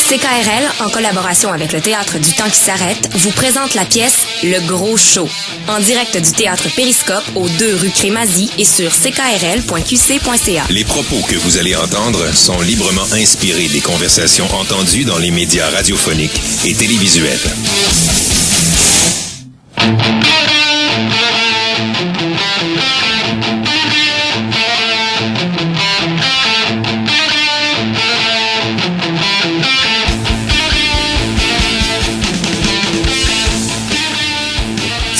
CKRL, en collaboration avec le Théâtre du Temps qui s'arrête, vous présente la pièce Le Gros Show, en direct du Théâtre Périscope aux 2 rue Crémazie et sur ckrl.qc.ca. Les propos que vous allez entendre sont librement inspirés des conversations entendues dans les médias radiophoniques et télévisuels.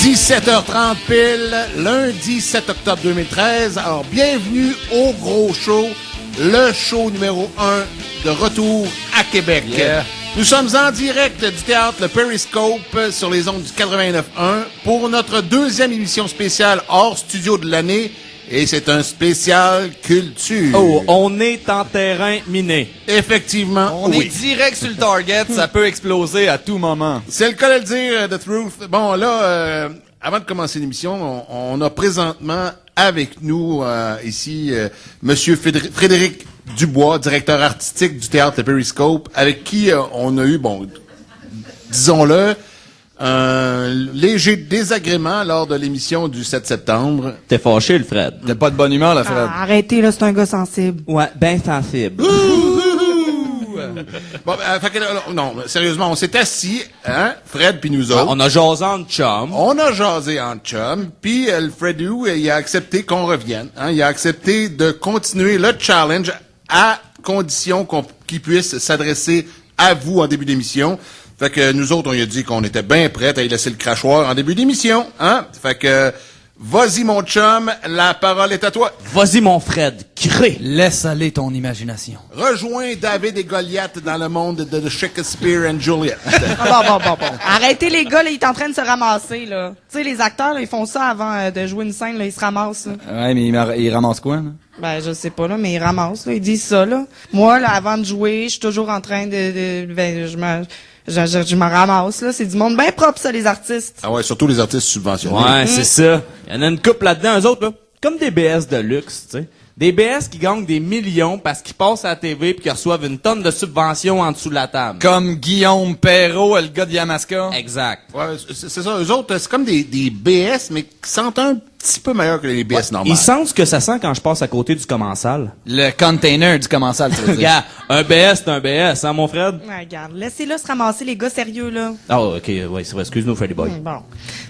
« 17h30 pile, lundi 7 octobre 2013. Alors, bienvenue au Gros Show, le show numéro 1 de retour à Québec. Yeah. Nous sommes en direct du théâtre Le Périscope sur les ondes du 89.1 pour notre 2e émission spéciale hors studio de l'année. Et c'est un spécial culture. Oh, on est en terrain miné. Effectivement, On oui. est direct sur le target, ça peut exploser à tout moment. C'est le cas de le dire, The Truth. Bon, là, avant de commencer l'émission, on a présentement avec nous ici Monsieur Frédéric Dubois, directeur artistique du théâtre Le Périscope, avec qui on a eu, bon, disons-le, un léger désagrément lors de l'émission du 7 septembre. T'es fâché, le Fred? T'as pas de bonne humeur, là, Fred? Arrêtez, là, c'est un gars sensible. Ouais, ben sensible. Bon, fait que, non, sérieusement, on s'est assis, hein, Fred puis nous autres. On a jasé en chum. On a jasé en chum, puis le Fredou, il a accepté qu'on revienne. Hein, il a accepté de continuer le challenge à condition qu'il puisse s'adresser à vous en début d'émission. Fait que nous autres, on lui a dit qu'on était bien prêts à y laisser le crachoir en début d'émission. Hein? Fait que, vas-y mon chum, la parole est à toi. Vas-y, mon Fred, crée. Laisse aller ton imagination. Rejoins David et Goliath dans le monde de Shakespeare and Juliet. Bon. Arrêtez, les gars, là, il est en train de se ramasser, là. Tu sais, les acteurs, là, ils font ça avant de jouer une scène, là, ils se ramassent, là. Ouais, mais il ramasse quoi, là? Ben, je sais pas, là, mais ils ramassent, là, ils disent ça, là. Moi, là, avant de jouer, je suis toujours en train je m'en ramasse, là. C'est du monde bien propre, ça, les artistes. Ah ouais, surtout les artistes subventionnés. Ouais, c'est ça. Il y en a une couple là-dedans, eux autres, là. Comme des BS de luxe, tu sais. Des BS qui gagnent des millions parce qu'ils passent à la TV puis qui reçoivent une tonne de subventions en dessous de la table. Comme Guillaume Perrault, le gars de Yamaska. Exact. Ouais, c'est ça. Eux autres, c'est comme des BS, mais qui sentent un petit peu meilleur que les BS normales. Ils sentent ce que ça sent quand je passe à côté du commensal. Le container du commensal, tu veux dire. Regarde, un BS, c'est un BS, hein, mon Fred? Ouais, regarde, laissez-le se ramasser, les gars sérieux, là. Ah, ok, ouais, c'est vrai, excuse-nous, Freddy Boy. Bon.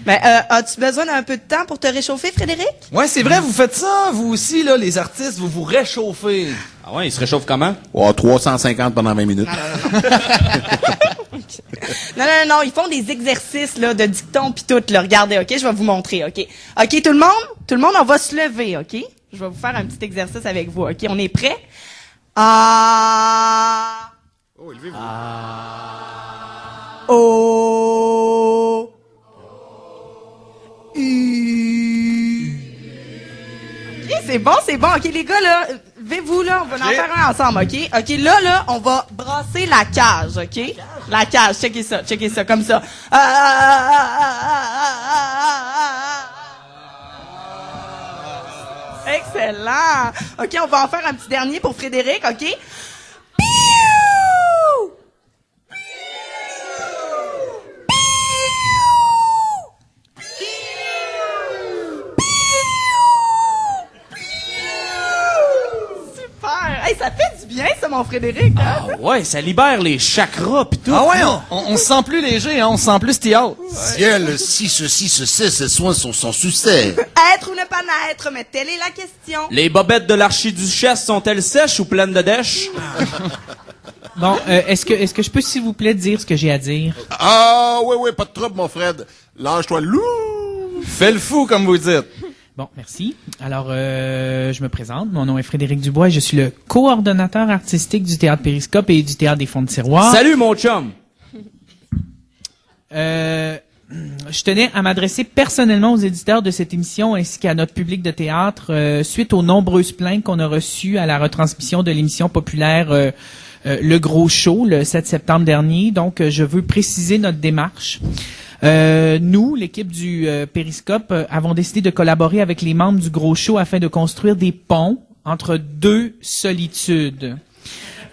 Ben, as-tu besoin d'un peu de temps pour te réchauffer, Frédéric? Ouais, c'est vrai, vous faites ça, vous aussi, là, les artistes, vous vous réchauffez. Ah ouais, il se réchauffe comment? Oh, 350 pendant 20 minutes. Non, ils font des exercices, là, de dictons pis tout, là. Regardez, OK? Je vais vous montrer, OK? OK, tout le monde, on va se lever, OK? Je vais vous faire un petit exercice avec vous, OK? On est prêts? Oh, élevez-vous. O. U. OK, c'est bon. OK, les gars, là, levez-vous, là, on va en faire un ensemble, OK? OK, là, on va brasser la cage, OK? La cage, checkez ça, comme ça. Excellent! OK, on va en faire un petit dernier pour Frédéric, OK? Super! Hey, ça fait du bien, ça, mon Frédéric, hein? Ah ouais, ça libère les chakras pis tout. Ah ouais, on se sent plus léger, hein, on se sent plus théâtre. Ciel, si ceci se sait, ce soin sont sans succès. Être ou ne pas naître, mais telle est la question. Les bobettes de l'archiduchesse sont-elles sèches ou pleines de dèche? Bon, est-ce que je peux, s'il vous plaît, dire ce que j'ai à dire? Ah, oui, pas de trouble, mon Fred. Lâche-toi, loup! Fais le fou, comme vous dites. Bon, merci. Alors, je me présente. Mon nom est Frédéric Dubois et je suis le coordonnateur artistique du Théâtre Périscope et du Théâtre des Fonds de Tiroir. Salut, mon chum! Je tenais à m'adresser personnellement aux éditeurs de cette émission ainsi qu'à notre public de théâtre suite aux nombreuses plaintes qu'on a reçues à la retransmission de l'émission populaire Le Gros Show le 7 septembre dernier. Donc, je veux préciser notre démarche. Nous, l'équipe du Périscope, avons décidé de collaborer avec les membres du Gros Show afin de construire des ponts entre deux solitudes.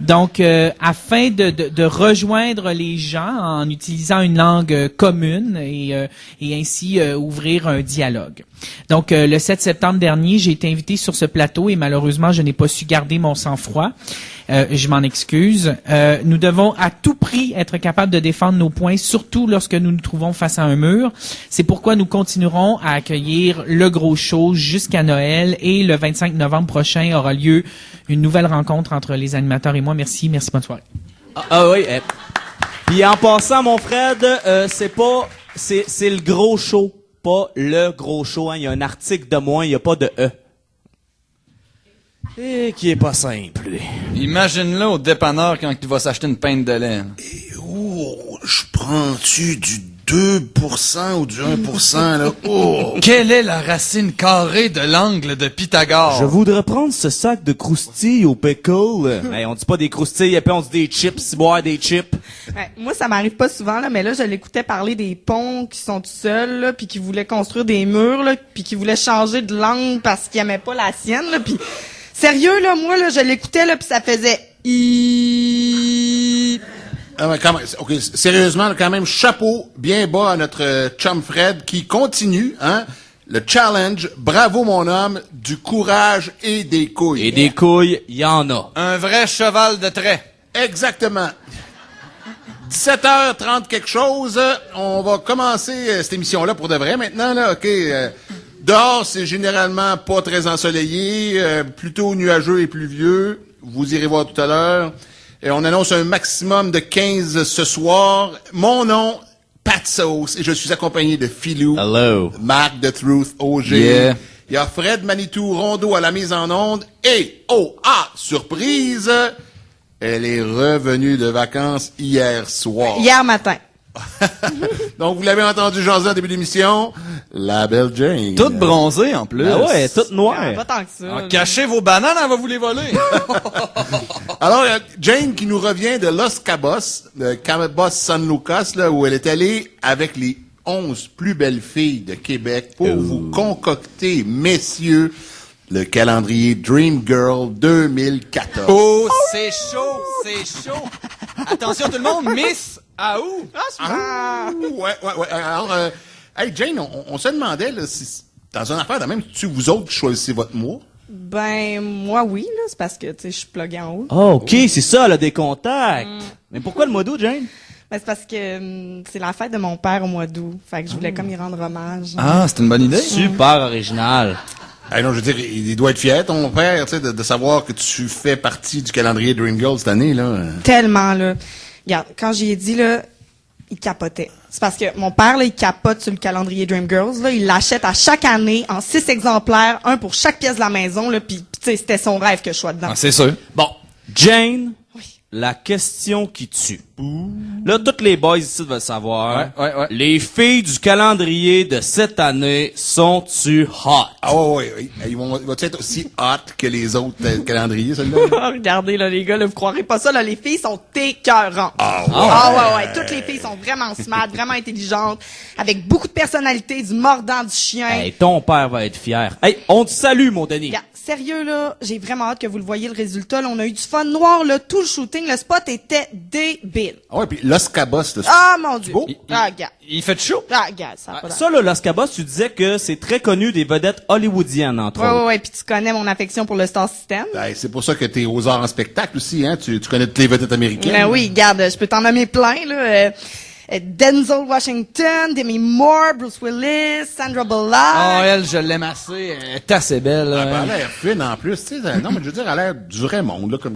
Donc, afin de rejoindre les gens en utilisant une langue commune et ainsi ouvrir un dialogue. Donc, le 7 septembre dernier, j'ai été invité sur ce plateau et malheureusement, je n'ai pas su garder mon sang-froid. Je m'en excuse. Nous devons à tout prix être capables de défendre nos points, surtout lorsque nous nous trouvons face à un mur. C'est pourquoi nous continuerons à accueillir le gros show jusqu'à Noël et le 25 novembre prochain aura lieu une nouvelle rencontre entre les animateurs et moi. Merci, bonne soirée. Oui. Puis en passant, mon Fred, c'est le gros show, pas le gros show. Hein. Il y a un article de moins, il n'y a pas de E. Et qui est pas simple, lui. Imagine-le au dépanneur quand tu vas s'acheter une pinte de lait. Je prends-tu du 2% ou du 1%, là? Oh! Quelle est la racine carrée de l'angle de Pythagore? Je voudrais prendre ce sac de croustilles au pickle. Hey, on dit pas des croustilles, et puis on dit des chips, boire des chips. Ouais, moi, ça m'arrive pas souvent, là, mais là, je l'écoutais parler des ponts qui sont tout seuls, là, puis qui voulaient construire des murs, là, puis qui voulaient changer de langue parce qu'ils aimaient pas la sienne, là, puis sérieux, là, moi, là, je l'écoutais, là, puis ça faisait Quand même, OK, sérieusement, quand même, chapeau bien bas à notre chum Fred qui continue, hein, le challenge. Bravo, mon homme, du courage et des couilles. Et des couilles, il y en a. Un vrai cheval de trait. Exactement. 17h30 quelque chose, on va commencer cette émission-là pour de vrai maintenant, là, OK. Dehors, c'est généralement pas très ensoleillé, plutôt nuageux et pluvieux. Vous irez voir tout à l'heure. Et on annonce un maximum de 15 ce soir. Mon nom, Pat Sauce, et je suis accompagné de Philou. Hello. Marc de Truth, OG. Yeah. Il y a Fred Manitou Rondeau à la mise en onde. Et, surprise, elle est revenue de vacances hier soir. hier matin. Donc, vous l'avez entendu jaser en début d'émission, la belle Jane. Toute bronzée, en plus. Ah ouais, toute noire. Pas tant que ça. Ah, cachez vos bananes, elle va vous les voler. Alors, Jane qui nous revient de Los Cabos, de Cabos San Lucas, là, où elle est allée avec les 11 plus belles filles de Québec pour vous concocter, messieurs, le calendrier Dream Girl 2014. Oh, c'est chaud. Attention tout le monde, Miss Aou. Ouais. Alors, hey Jane, on se demandait, là, si, dans une affaire de même, tu vous autres qui choisissez votre mois? Ben, moi, oui, là, c'est parce que, tu sais, je suis pluguée en haut. Oh, OK, c'est ça, elle a des contacts. Mais pourquoi le mois d'août, Jane? Ben, c'est parce que c'est la fête de mon père au mois d'août. Fait que je voulais comme y rendre hommage. Ah, c'est une bonne idée. Super original. Hey, non, je veux dire, il doit être fier, ton père, tu sais, de savoir que tu fais partie du calendrier Dream Girl cette année, là. Tellement, là. Regarde, quand j'y ai dit, là, il capotait. C'est parce que mon père, là, il capote sur le calendrier Dream Girls, là. Il l'achète à chaque année en 6 exemplaires, un pour chaque pièce de la maison, là. Puis, tu sais, c'était son rêve que je sois dedans. Ah, c'est sûr. Bon, Jane, Oui. la question qui tue. Là, tous les boys ici veulent savoir. Ouais. Les filles du calendrier de cette année sont-tu hot? Ah ouais. Ils vont être aussi hot que les autres calendriers, celle-là? Regardez, là, les gars, là, vous croirez pas ça, là, les filles sont écœurantes. Ouais. Toutes les filles sont vraiment smart, vraiment intelligentes, avec beaucoup de personnalité, du mordant, du chien. Hey, ton père va être fier. Hey, on te salue, mon Denis. Regarde, sérieux, là, j'ai vraiment hâte que vous le voyez, le résultat. Là, on a eu du fun noir, là, tout le shooting, le spot était débile. Ah ouais, puis Los Cabos, là. Ah, mon Dieu. beau? Regarde. Il fait chaud. Regarde, ça a pas Ça, là, Los Cabos, tu disais que c'est très connu des vedettes hollywoodiennes, entre autres. Ouais, puis tu connais mon affection pour le Star System. Ben, c'est pour ça que t'es aux arts en spectacle aussi, hein. Tu connais toutes les vedettes américaines. Ben oui, regarde, je peux t'en nommer plein, là. Denzel Washington, Demi Moore, Bruce Willis, Sandra Bullock. Ah, elle, je l'aime assez. Elle est assez belle. Ah, là. ben, elle a l'air fine en plus, tu sais. Non, mais je veux dire, elle a l'air du vrai monde, là, comme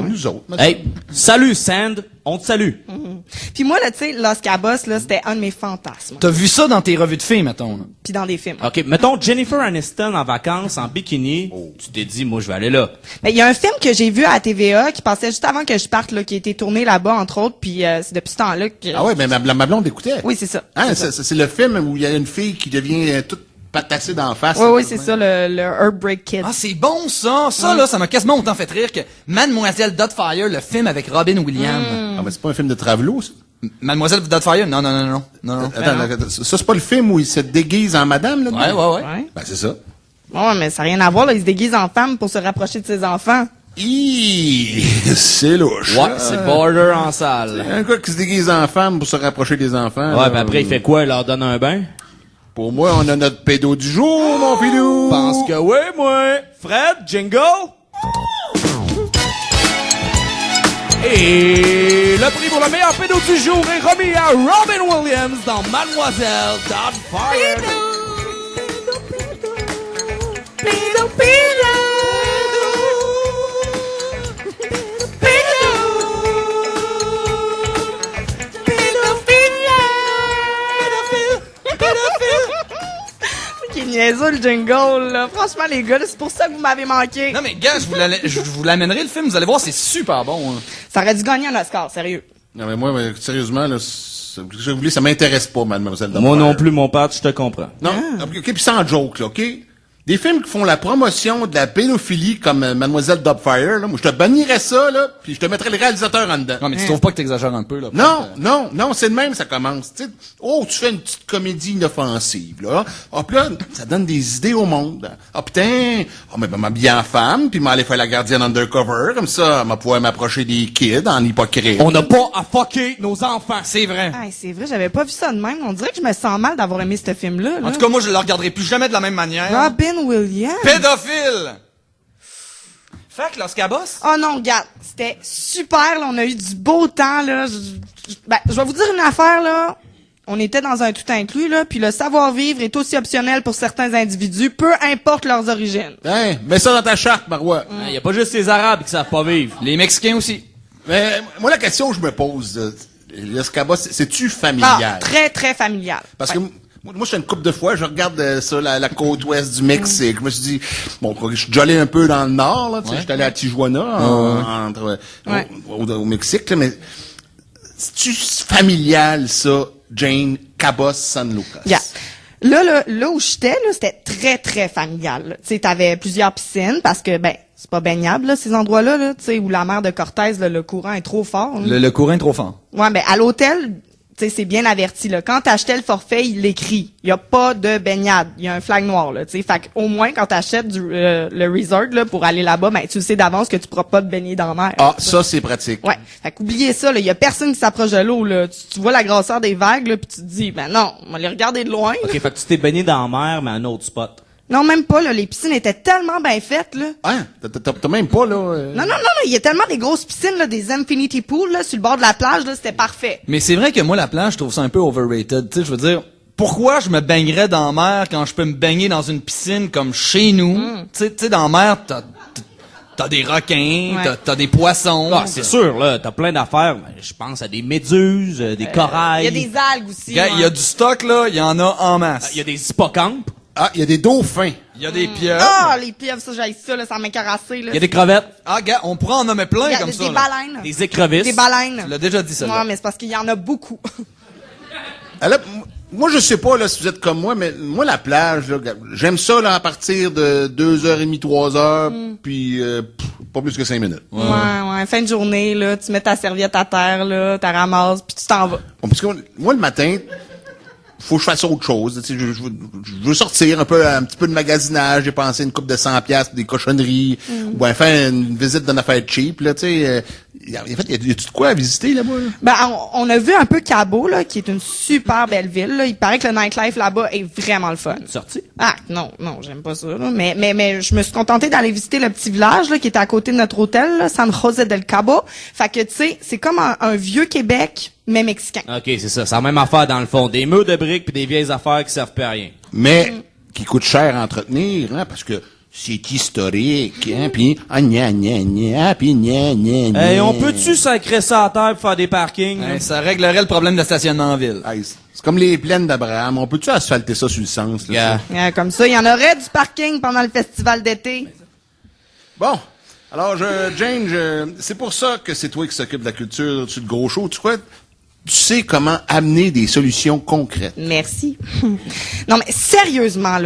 nous autres. Hey, salut, Sand. On te salue. Puis moi, là, tu sais, Los Cabos, là, c'était un de mes fantasmes. T'as vu ça dans tes revues de filles, mettons. Là. Puis dans des films. OK, mettons Jennifer Aniston en vacances, en bikini. Tu t'es dit, moi, je vais aller là. Ben, il y a un film que j'ai vu à la TVA qui passait juste avant que je parte, là, qui a été tourné là-bas, entre autres, puis c'est depuis ce temps-là que... Ah ouais, mais ma blonde écoutait. Oui, c'est ça. Hein, c'est le film où il y a une fille qui devient toute patassée d'en face. Oui, c'est ça, le Heartbreak Kid. Ah, c'est bon, ça. Ça, là, ça m'a quasiment autant fait rire que Mademoiselle Doubtfire, le film avec Robin Williams. Ah, mais c'est pas un film de Travelo, ça? Mademoiselle Doubtfire? Non. Attends, ça, c'est pas le film où il se déguise en madame, là? Ouais. Ouais. Ben, c'est ça. Ouais, mais ça n'a rien à voir, là. Il se déguise en femme pour se rapprocher de ses enfants. C'est louche. Ouais, c'est border en salle. Un gars qui se déguise en femme pour se rapprocher des enfants. Ouais, là, puis après, il fait quoi? Il leur donne un bain? Pour moi, on a notre pédo du jour, mon filou. Pense que oui, moi. Fred, jingle? Et le prix pour le meilleur pédo du jour est remis à Robin Williams dans Mademoiselle Doubtfire. Qui niaiseux le jingle, là. Franchement, les gars, là, c'est pour ça que vous m'avez manqué. Non, mais gars, je vous l'amènerai le film, vous allez voir, c'est super bon. Hein. Ça aurait dû gagner un Oscar, sérieux. Non, mais moi, sérieusement, là, je voulais, ça m'intéresse pas, mademoiselle Doubtfire. Moi non plus, mon père, je te comprends. Non, ok, puis sans joke, là, ok? Des films qui font la promotion de la pédophilie comme Mademoiselle Doubtfire, là, moi, je te bannirais ça, là, puis je te mettrais le réalisateur en dedans. Non, mais tu trouves pas que t'exagères un peu, là? Non, c'est de même, ça commence. Tu sais, tu fais une petite comédie inoffensive, là. Ah, puis là, ça donne des idées au monde. Ah, putain, mais m'habiller en femme, puis m'aller faire la gardienne undercover, comme ça, elle va pouvoir m'approcher des kids en hypocrite. On n'a pas à fucker nos enfants. C'est vrai. Ah, c'est vrai, j'avais pas vu ça de même. On dirait que je me sens mal d'avoir aimé ce film-là. Là. En tout cas, moi, je le regarderai plus jamais de la même manière. Robin Williams. Pédophile! Fait que Los Cabos? Oh non, regarde, c'était super, là, on a eu du beau temps, là. Je vais vous dire une affaire, là. On était dans un tout inclus, là, puis le savoir-vivre est aussi optionnel pour certains individus, peu importe leurs origines. Hein, mets ça dans ta charte, Marois. Il y a pas juste les Arabes qui savent pas vivre. Les Mexicains aussi. Mais, moi, la question que je me pose, l'escabas, c'est-tu familial? Ah, très, très familial. Parce que moi, je suis une couple de fois, je regarde ça, la côte ouest du Mexique. Je me suis dit, bon, je suis déjà allé un peu dans le nord, là, tu sais, j'étais allé à Tijuana, au Mexique, là, mais c'est-tu familial, ça, Jane Cabos San Lucas? Yeah. Là où j'étais, là, c'était très, très familial. là. Tu sais, t'avais plusieurs piscines parce que, c'est pas baignable, là, ces endroits-là, là, tu sais, où la mer de Cortez, là, le courant est trop fort. là. Le courant est trop fort. Ouais, à l'hôtel, tu sais, c'est bien averti, là. Quand t'achetais le forfait, il l'écrit. Il y a pas de baignade. Il y a un flag noir, là, tu sais. Fait qu'au moins, quand t'achètes le resort, là, pour aller là-bas, tu sais d'avance que tu pourras pas te baigner dans la mer. Ah, ça, c'est pratique. Ouais. Fait qu'oubliez ça, là. Il y a personne qui s'approche de l'eau, là. Tu vois la grosseur des vagues, là, pis tu te dis, non, on va les regarder de loin. OK, fait que tu t'es baigné dans la mer, mais à un autre spot. Non, même pas, là. Les piscines étaient tellement bien faites, là. Hein? T'as même pas, là... Non, il y a tellement des grosses piscines, là, des infinity pools, là, sur le bord de la plage, là, c'était parfait. Mais c'est vrai que moi, la plage, je trouve ça un peu overrated. Tu sais, je veux dire, pourquoi je me baignerais dans la mer quand je peux me baigner dans une piscine comme chez nous? Tu sais, dans la mer, t'as des requins, Ouais. t'as des poissons. Ah, c'est sûr, là, t'as plein d'affaires. Je pense à des méduses, des corails. Il y a des algues aussi. Gars, il y a du stock, là, il y en a en masse. Il y a des hippocampes. Ah, il y a des dauphins. Il y a des pieuvres. Ah, les pieuvres, ça, j'aille ça, là, ça m'écarassé, là. Il y a des crevettes. Ah, gars, on pourrait en nommer plein Il y a comme des ça. là. baleines. Des écrevisses. Des baleines. Tu l'as déjà dit ça. Non, là. mais c'est parce qu'il y en a beaucoup. Alors, moi, je sais pas, là, si vous êtes comme moi, mais moi, la plage, là, j'aime ça, là, à partir de 2h30, 3h, puis pas plus que 5 minutes. Ouais, fin de journée, là, tu mets ta serviette à terre, là, t'as ramasses, puis tu t'en vas. Bon, parce que moi, le matin, faut que je fasse autre chose. Tu sais, je veux sortir un petit peu de magasinage, dépenser une coupe de 100$ pour des cochonneries, ou bien faire une visite d'une affaire cheap, là, tu sais. En fait, y a-tu de quoi à visiter, là-bas, là? On a vu un peu Cabo, là, qui est une super belle ville, là. Il paraît que le nightlife là-bas est vraiment le fun. Sorti. Ah, non, j'aime pas ça, là. Mais je me suis contentée d'aller visiter le petit village, là, qui était à côté de notre hôtel, là, San José del Cabo. Fait que, tu sais, c'est comme un vieux Québec, mais mexicain. OK, c'est ça. C'est la même affaire dans le fond. Des murs de briques puis des vieilles affaires qui servent plus à rien. Mais qui coûte cher à entretenir, hein, parce que c'est historique, hein, pis gna gna, pis gna gna gna. Hey, on peut-tu sacrer ça à terre pour faire des parkings? Hein, ça réglerait le problème de stationnement en ville. Hey, c'est comme les plaines d'Abraham. On peut-tu asphalter ça sur le sens, là? Yeah. Comme ça, il y en aurait du parking pendant le festival d'été. Bon. Alors, Jane, c'est pour ça que c'est toi qui s'occupe de la culture sur le gros show. Tu sais comment amener des solutions concrètes. Merci. Non, mais sérieusement,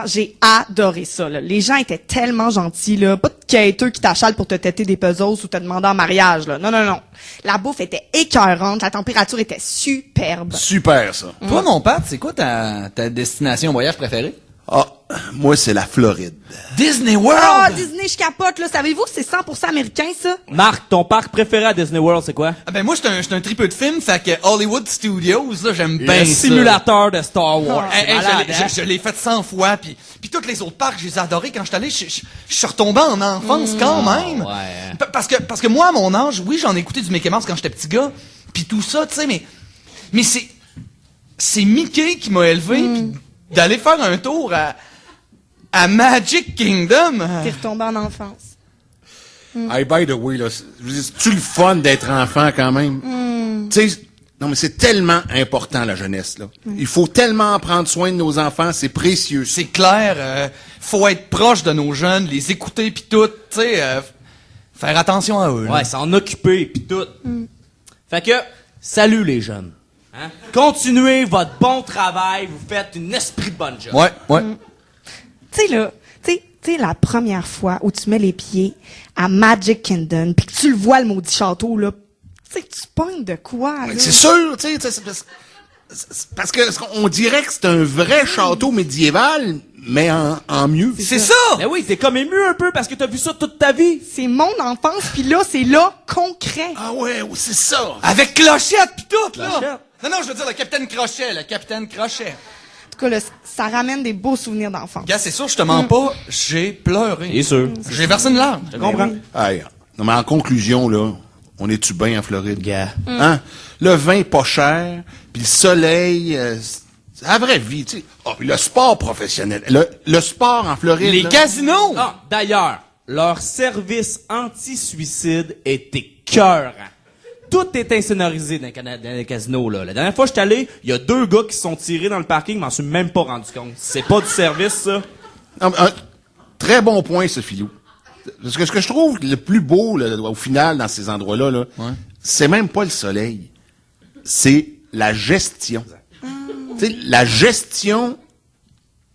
j'ai adoré ça, là. Les gens étaient tellement gentils, là. Pas de quêteux qui t'achalent pour te têter des puzzles ou te demander en mariage, là. Non. La bouffe était écœurante, la température était superbe. Super, ça. Toi, mon Pat, c'est quoi ta destination voyage préférée? Ah, moi, c'est la Floride. Disney World! Ah, Disney, je capote, là. Savez-vous que c'est 100% américain, ça? Marc, ton parc préféré à Disney World, c'est quoi? Ah ben moi, j'étais un tripeux de films, fait que Hollywood Studios, là, j'aime bien Le ça. simulateur de Star Wars. Hey, C'est hey, malade, hein? je l'ai fait 100 fois, puis tous les autres parcs, je les ai adorés. Quand je suis allé, je suis retombé en enfance quand même. Ouais. Parce que moi, à mon âge, oui, j'en ai écouté du Mickey Mouse quand j'étais petit gars, puis tout ça, tu sais, mais c'est Mickey qui m'a élevé, puis d'aller faire un tour à Magic Kingdom. T'es retombé en enfance. Hey, by the way, là, je veux dire, c'est-tu le fun d'être enfant quand même? Tu sais, non, mais c'est tellement important, la jeunesse, là. Il faut tellement prendre soin de nos enfants, c'est précieux. C'est clair, faut être proche de nos jeunes, les écouter puis tout, tu sais, faire attention à eux. là. Ouais, s'en occuper, pis tout. Fait que, salut les jeunes. Hein? Continuez votre bon travail, vous faites une esprit de bonne job. Ouais. Tu sais, là, tu sais, la première fois où tu mets les pieds à Magic Kingdom, puis que tu le vois, le maudit château, là, tu sais, tu pognes de quoi, là? C'est sûr, tu sais, c'est parce que on dirait que c'est un vrai château médiéval, mais en mieux. C'est ça! Ben oui, t'es comme ému un peu parce que t'as vu ça toute ta vie. C'est mon enfance, puis là, c'est là, concret. Ah ouais, c'est ça. Avec Clochette pis tout, là! Clochette. Non, je veux dire le Capitaine Crochet. En tout cas, là, ça ramène des beaux souvenirs d'enfance. Gars, c'est sûr, je te mens pas, j'ai pleuré. C'est sûr. J'ai versé une larme. Je comprends. Hey, non, mais en conclusion, là, on est-tu bien en Floride? Gars. Hein? Le vin pas cher, puis le soleil, c'est la vraie vie, tu sais. Ah, puis le sport professionnel. Le sport en Floride. Les là, casinos! Ah, d'ailleurs, leur service anti-suicide est écœurant. Tout est insonorisé dans les casinos, là. La dernière fois que je suis allé, il y a 2 gars qui se sont tirés dans le parking, je m'en suis même pas rendu compte. C'est pas du service, ça. Non, mais très bon point, ce Philou. Parce que ce que je trouve le plus beau, là, au final, dans ces endroits-là, là, c'est même pas le soleil. C'est la gestion. Tu sais, la gestion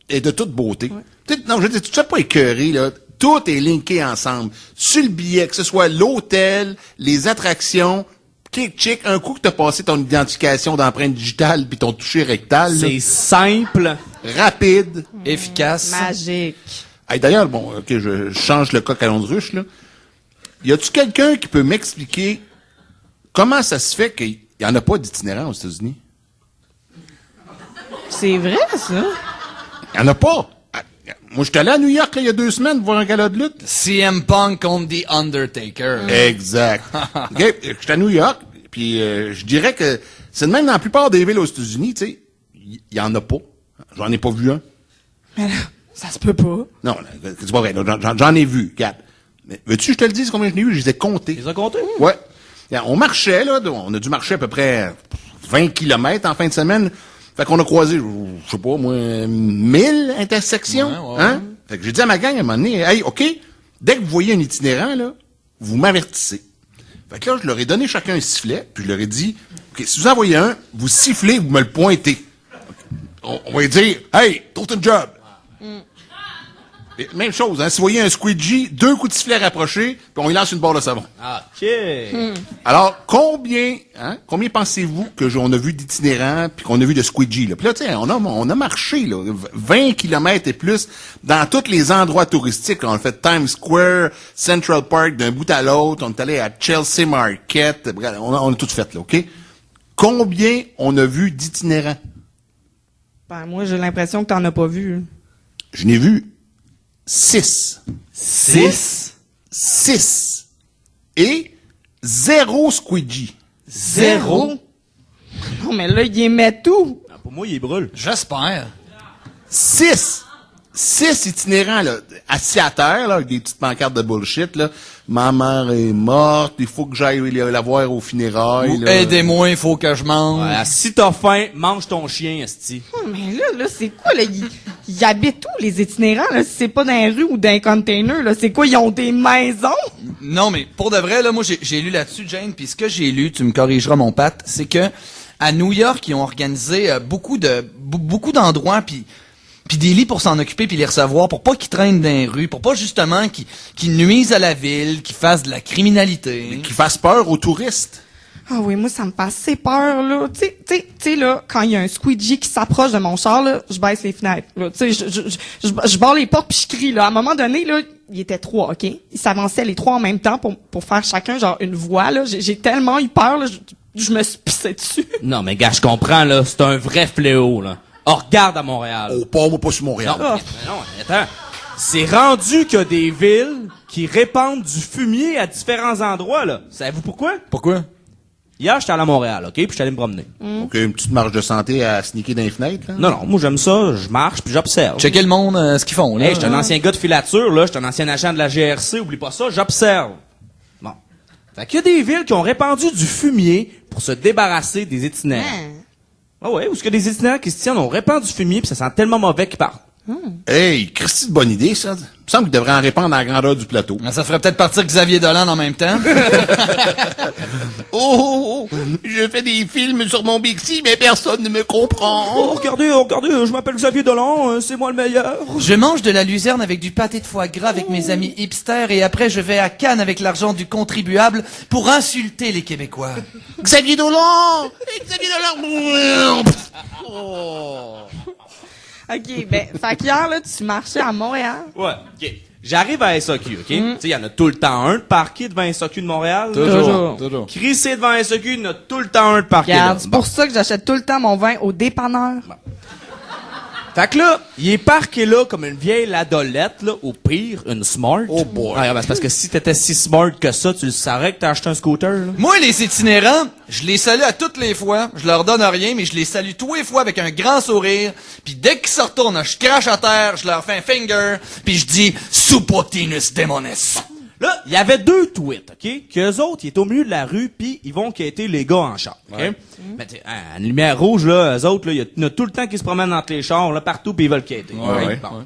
est de toute beauté. Tu sais, non, je veux dire, tu te fais pas écœurer, là. Tout est linké ensemble. Sur le billet, que ce soit l'hôtel, les attractions, chic, un coup que t'as passé ton identification d'empreinte digitale puis ton toucher rectal, là, C'est simple. rapide. Efficace. Magique. Hey, d'ailleurs, bon, ok, je change le coq à l'onde-ruche, là. Y a-tu quelqu'un qui peut m'expliquer comment ça se fait qu'il y en a pas d'itinérants aux États-Unis? C'est vrai, ça? Il y en a pas. Ah, moi, j'étais allé à New York, là, il y a 2 semaines, voir un gala de lutte. CM Punk contre The Undertaker. Exact. OK, j'étais à New York, puis je dirais que c'est de même dans la plupart des villes aux États-Unis, tu sais, il y en a pas. J'en ai pas vu un. Mais là, ça se peut pas. Non, c'est pas vrai. J'en ai vu 4. Mais veux-tu que je te le dise combien je n'ai vu? Je les ai comptés. Tu les as comptés? Ouais. On marchait, là, on a dû marcher à peu près 20 kilomètres en fin de semaine. Fait qu'on a croisé, je sais pas, moi, 1000 intersections. Ouais. Hein? Fait que j'ai dit à ma gang à un moment donné, hey, OK, dès que vous voyez un itinérant, là, vous m'avertissez. Fait que là, je leur ai donné chacun un sifflet, puis je leur ai dit, OK, si vous en voyez un, vous sifflez, vous me le pointez. On va lui dire, hey, trouve ton job. Et même chose, hein, si vous voyez un squeegee, 2 coups de sifflet rapprochés, puis on lui lance une barre de savon. OK. Alors, combien pensez-vous on a vu d'itinérants puis qu'on a vu de squeegee, là? Puis là, tu sais, on a marché, là, 20 kilomètres et plus dans tous les endroits touristiques. On a fait Times Square, Central Park, d'un bout à l'autre. On est allé à Chelsea Market. Bref, on a tout fait, là, OK? Combien on a vu d'itinérants? Ben, moi, j'ai l'impression que t'en as pas vu. Je n'ai vu 6. 6? 6. Et 0 squeegee. 0? Non, mais là, il aimait tout. Ah, pour moi, il brûle. J'espère. 6 itinérants, là, assis à terre, là, avec des petites pancartes de bullshit, là. Ma mère est morte, il faut que j'aille la voir aux funérailles, là. Aidez-moi, il faut que je mange. Ouais, si t'as faim, mange ton chien, esti. Mais là, c'est quoi, là? Ils habitent où, les itinérants, là? Si c'est pas dans les rues ou dans les containers, là? C'est quoi, ils ont des maisons? Non, mais pour de vrai, là, moi, j'ai lu là-dessus, Jane, puis ce que j'ai lu, tu me corrigeras, mon Pat, c'est que à New York, ils ont organisé beaucoup d'endroits, puis des lits pour s'en occuper puis les recevoir, pour pas qu'ils traînent dans les rues, pour pas justement qu'ils nuisent à la ville, qu'ils fassent de la criminalité. Qui fasse peur aux touristes. Ah oui, moi, ça me fait assez peur, là. Tu sais, là, quand il y a un squeegee qui s'approche de mon char, là, je baisse les fenêtres, là. Tu sais, je barre les portes puis je crie, là. À un moment donné, là, il était 3, OK? Ils s'avançaient les 3 en même temps pour faire chacun, genre, une voix, là. J'ai tellement eu peur, là, je me suis pissé dessus. Non, mais gars, je comprends, là. C'est un vrai fléau, là. Oh, regarde à Montréal. Oh, pas sur Montréal. Non, mais non, attends. C'est rendu qu'il y a des villes qui répandent du fumier à différents endroits, là. Savez-vous pourquoi? Pourquoi? Hier, j'étais allé à Montréal, OK? Puis j'étais allé me promener. OK, une petite marge de santé à sneaker dans les fenêtres, là. Non, moi, j'aime ça. Je marche puis j'observe. Checker le monde, ce qu'ils font, là. Hey, j'étais un ancien gars de filature, là. J'étais un ancien agent de la GRC. Oublie pas ça, j'observe. Bon. Fait qu'il y a des villes qui ont répandu du fumier pour se débarrasser des itinérants. Ah ouais, où est-ce que des itinérants qui se tiennent ont répandu du fumier puis ça sent tellement mauvais qu'ils partent. Hey, Christy, de bonne idée, ça. Il me semble qu'il devrait en répandre à la grandeur du plateau. Ça ferait peut-être partir Xavier Dolan en même temps. Oh, je fais des films sur mon Bixi, mais personne ne me comprend. Regardez, je m'appelle Xavier Dolan, c'est moi le meilleur. Je mange de la luzerne avec du pâté de foie gras avec mes amis hipsters et après je vais à Cannes avec l'argent du contribuable pour insulter les Québécois. Xavier Dolan! Xavier Dolan! OK, ben, fait qu'hier, là, tu marchais à Montréal. Ouais, OK. J'arrive à SAQ, OK? Tu sais, il y en a tout le temps un de parqué devant SAQ de Montréal. Toujours. Crissé devant SAQ, il y en a tout le temps un de parqué. Regarde, là. c'est pour ça que j'achète tout le temps mon vin au dépanneur. Fait que là, il est parqué là comme une vieille ladolette, là, au pire, une Smart. Oh boy. Ah, ben, c'est parce que si t'étais si smart que ça, tu le saurais que t'as acheté un scooter, là. Moi, les itinérants, je les salue à toutes les fois. Je leur donne rien, mais je les salue tous les fois avec un grand sourire. Puis dès qu'ils se retournent, je crache à terre, je leur fais un finger, puis je dis « Suppotinus demones ». Là, il y avait 2 tweets, OK? Qu'eux autres, ils étaient au milieu de la rue, puis ils vont quitter les gars en char, OK? Mais t'sais, à une lumière rouge, là, eux autres, là, il y en a tout le temps qui se promènent entre les chars, là, partout, puis ils veulent quitter. Ouais. Bon.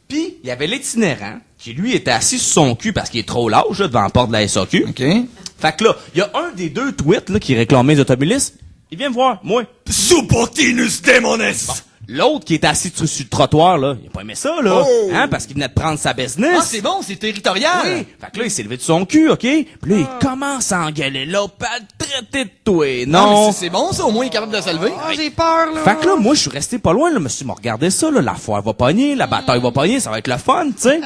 Puis, il y avait l'itinérant, qui lui était assis sur son cul parce qu'il est trop large, là, devant la porte de la SAQ. OK. Fait que là, il y a un des 2 tweets, là, qui réclamait les automobilistes. Il vient me voir, moi. Suppotinus demones. L'autre qui était assis sur le trottoir, là, il a pas aimé ça, là. Hein, parce qu'il venait de prendre sa business. Ah, c'est bon, c'est territorial. Oui. Fait que là, il s'est levé de son cul, OK? Puis là, il commence à engueuler là, pas le traiter de toi. Non. mais c'est bon, ça, au moins, il est capable de se lever. Ah, j'ai peur, là. Fait que là, moi, je suis resté pas loin, là. Monsieur m'a regardé ça, là. La foire va pogner, la bataille va pogner, ça va être le fun, tu sais.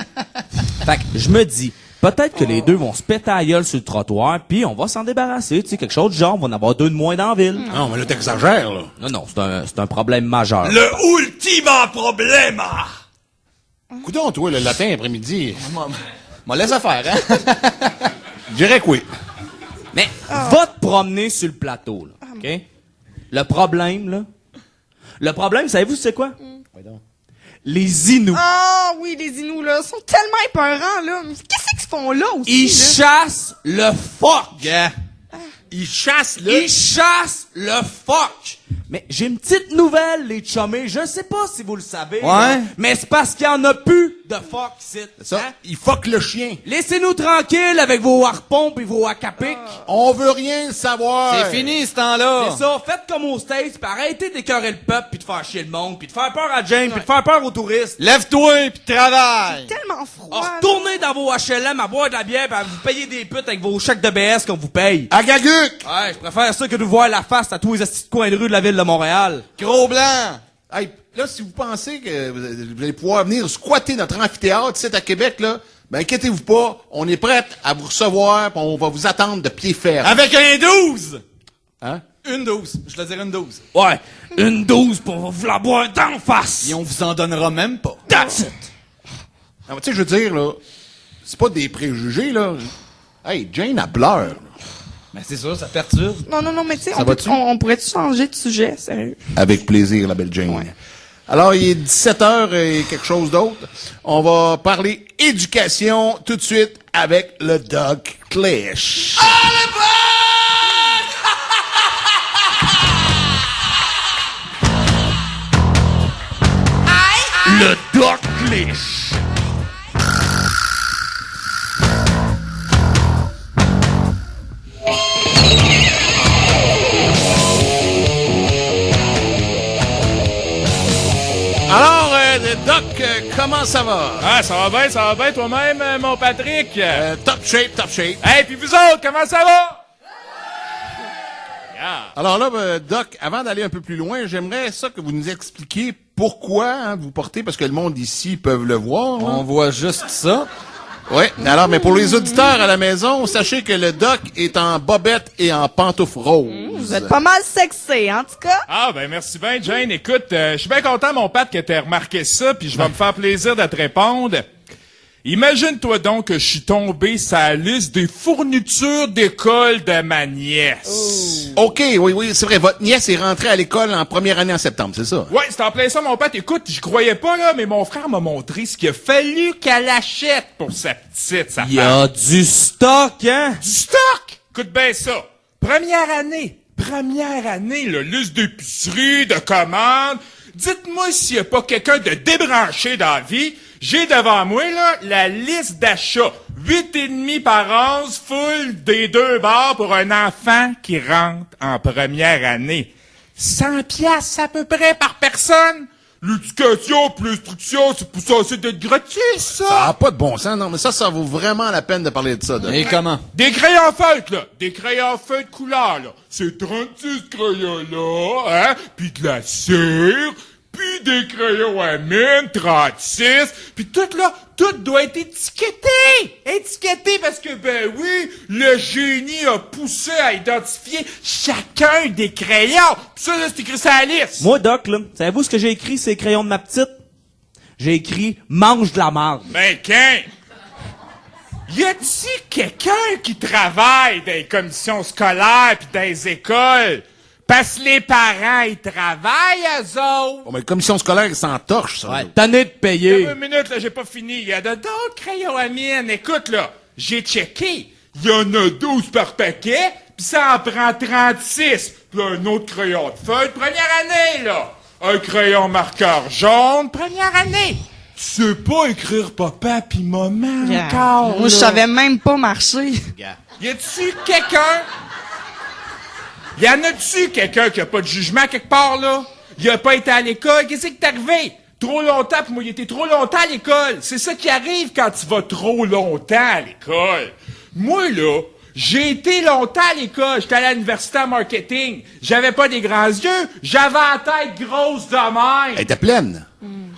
Fait que je me dis, peut-être que les deux vont se péter à la gueule sur le trottoir, puis on va s'en débarrasser, tu sais, quelque chose du genre, on va en avoir 2 de moins dans la ville. Non, mais là, t'exagères, là. Non, c'est un problème majeur. Le ultima problema. Coudon, toi, le latin après-midi. Moi, laisse faire, hein. Je dirais que oui. Mais, va te promener sur le plateau, là, OK? Le problème, savez-vous c'est quoi? Les Inuits. Ah oui, les Inuits, là, sont tellement épeurants, là. Mais qu'est-ce qu'ils font là aussi, Ils là? chassent le fuck! Il chasse, là. Ils chassent le fuck! Mais j'ai une petite nouvelle, les chummés. Je sais pas si vous le savez. Ouais. là, mais c'est parce qu'il y en a plus de fuck ici. Ça, Hein? il fuck le chien. Laissez-nous tranquilles avec vos harpons et vos acapics. On veut rien savoir. C'est fini, ce temps-là. C'est ça, faites comme aux States, puis arrêtez d'écœurer le peuple, puis de faire chier le monde, puis de faire peur à James, puis de faire peur aux touristes. Lève-toi, puis travaille. Tellement froid. Retournez dans vos HLM à boire de la bière, puis à vous payer des putes avec vos chèques de BS qu'on vous paye. À Gaguc. Ouais, je préfère ça que de voir la face à tous les astis de coins de rue de la ville de Montréal. Gros blanc. Hey, là, si vous pensez que vous allez pouvoir venir squatter notre amphithéâtre ici à Québec, là, ben inquiétez-vous pas, on est prêt à vous recevoir, pis on va vous attendre de pied ferme. Avec un 12. Hein? Une 12. Je te dirais une 12. Ouais, une 12 pour vous la boire d'en face. Et on vous en donnera même pas. That's it. Non, mais tu sais, je veux dire, là, c'est pas des préjugés, là. Hey, Jane, elle pleure. Ben, c'est ça, ça perturbe. Non, mais tu sais, va-tu? on pourrait-tu changer de sujet, sérieux? Avec plaisir, la belle Jane. Alors, il est 17h et quelque chose d'autre. On va parler éducation tout de suite avec le Doc Clich. Le Doc Clich. Alors, Doc, comment ça va? Ah, ça va bien toi-même, mon Patrick? Top shape, top shape. Hey, puis vous autres, comment ça va? Alors là, Doc, avant d'aller un peu plus loin, j'aimerais ça que vous nous expliquiez pourquoi vous portez, parce que le monde ici peuvent le voir. On voit juste ça. Oui. Alors, mais pour les auditeurs à la maison, sachez que le Doc est en bobette et en pantoufles roses. Vous êtes pas mal sexy, en tout cas. Ah, ben merci bien, Jane. Écoute, je suis bien content, mon Pat, que t'aies remarqué ça, puis je vais me faire plaisir de te répondre. Imagine-toi donc que je suis tombé sur la liste des fournitures d'école de ma nièce. OK, oui, c'est vrai. Votre nièce est rentrée à l'école en première année en septembre, c'est ça? Ouais, c'est en plein ça, mon Pat. Écoute, j'y croyais pas, là, mais mon frère m'a montré ce qu'il a fallu qu'elle achète pour sa petite, sa Il y a du stock, hein? Du stock! Écoute bien ça. Première année, là, liste d'épicerie, de commandes. Dites-moi s'il y a pas quelqu'un de débranché dans la vie. J'ai devant moi, là, la liste d'achats. 8,5 par 11, full des 2 bars pour un enfant qui rentre en première année. 100 piastres à peu près par personne. L'éducation plus l'instruction, c'est pour ça d'être gratuit, ça. Ça n'a pas de bon sens, non, mais ça vaut vraiment la peine de parler de ça, Doc. Et comment? Des crayons feutres, là. Des crayons feutres couleur, là. C'est 36 crayons là, hein. Puis de la cire. Puis des crayons à mine, 36. Puis tout, là, tout doit être étiqueté. Étiqueté parce que, ben oui, le génie a poussé à identifier chacun des crayons. Puis ça, là, c'est écrit sur la liste. Moi, Doc, là, savez-vous ce que j'ai écrit sur les crayons de ma petite? J'ai écrit « mange de la marde ». Ben, y a-t-il quelqu'un qui travaille dans les commissions scolaires pis dans les écoles? Parce que les parents, ils travaillent, eux autres. Bon, mais la commission scolaire s'entorche, ça. Ouais, tanné de payer. Une minute, là, j'ai pas fini. Il y a d'autres crayons à mine. Écoute, là, j'ai checké. Il y en a 12 par paquet, pis ça en prend 36. Puis là, un autre crayon de feuille, première année, là. Un crayon marqueur jaune, première année. Tu sais pas écrire papa pis maman encore, Moi, je là. savais même pas marcher. Y a-tu quelqu'un? Y en a-tu quelqu'un qui a pas de jugement quelque part, là? Il a pas été à l'école? Qu'est-ce qui t'est arrivé? Trop longtemps, pis moi, il était trop longtemps à l'école. C'est ça qui arrive quand tu vas trop longtemps à l'école. Moi, là, j'ai été longtemps à l'école. J'étais à l'université en marketing. J'avais pas des grands yeux. J'avais la tête grosse de même. Elle était pleine.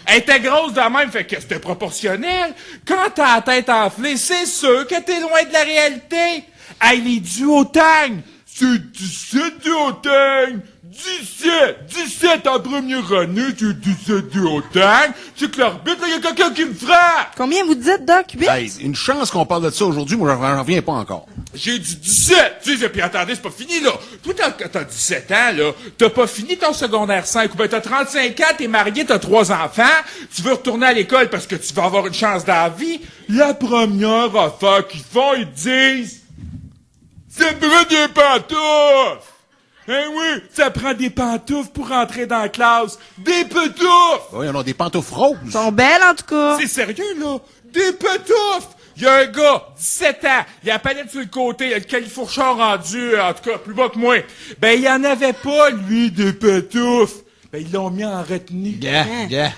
Elle était grosse de même, fait que c'était proportionnel. Quand t'as la tête enflée, c'est sûr que t'es loin de la réalité. Hey, les duotangs, c'est 17 duotangs. 17 en première année, c'est 17 duotangs. C'est que l'arbitre, il y a quelqu'un qui me frappe. Combien vous dites, Doc? 8? Hey, une chance qu'on parle de ça aujourd'hui, moi, j'en reviens pas encore. J'ai dit 17! Tu sais, puis attendez, c'est pas fini, là. Toi, t'as 17 ans, là. T'as pas fini ton secondaire 5. Ou ben, t'as 35 ans, t'es marié, t'as 3 enfants. Tu veux retourner à l'école parce que tu vas avoir une chance dans la vie. La première affaire qu'ils font, ils disent, ça prend des pantoufles! Eh oui, ça prend des pantoufles pour entrer dans la classe. Des pantoufles! Oui, on a des pantoufles roses. Ils sont belles, en tout cas. C'est sérieux, là? Des pantoufles! Il y a un gars, 17 ans, il a la palette sur le côté, il a le califourchon rendu, en tout cas, plus bas que moi. Ben, il en avait pas, lui, des pantoufles. Ben, ils l'ont mis en retenue. Yeah.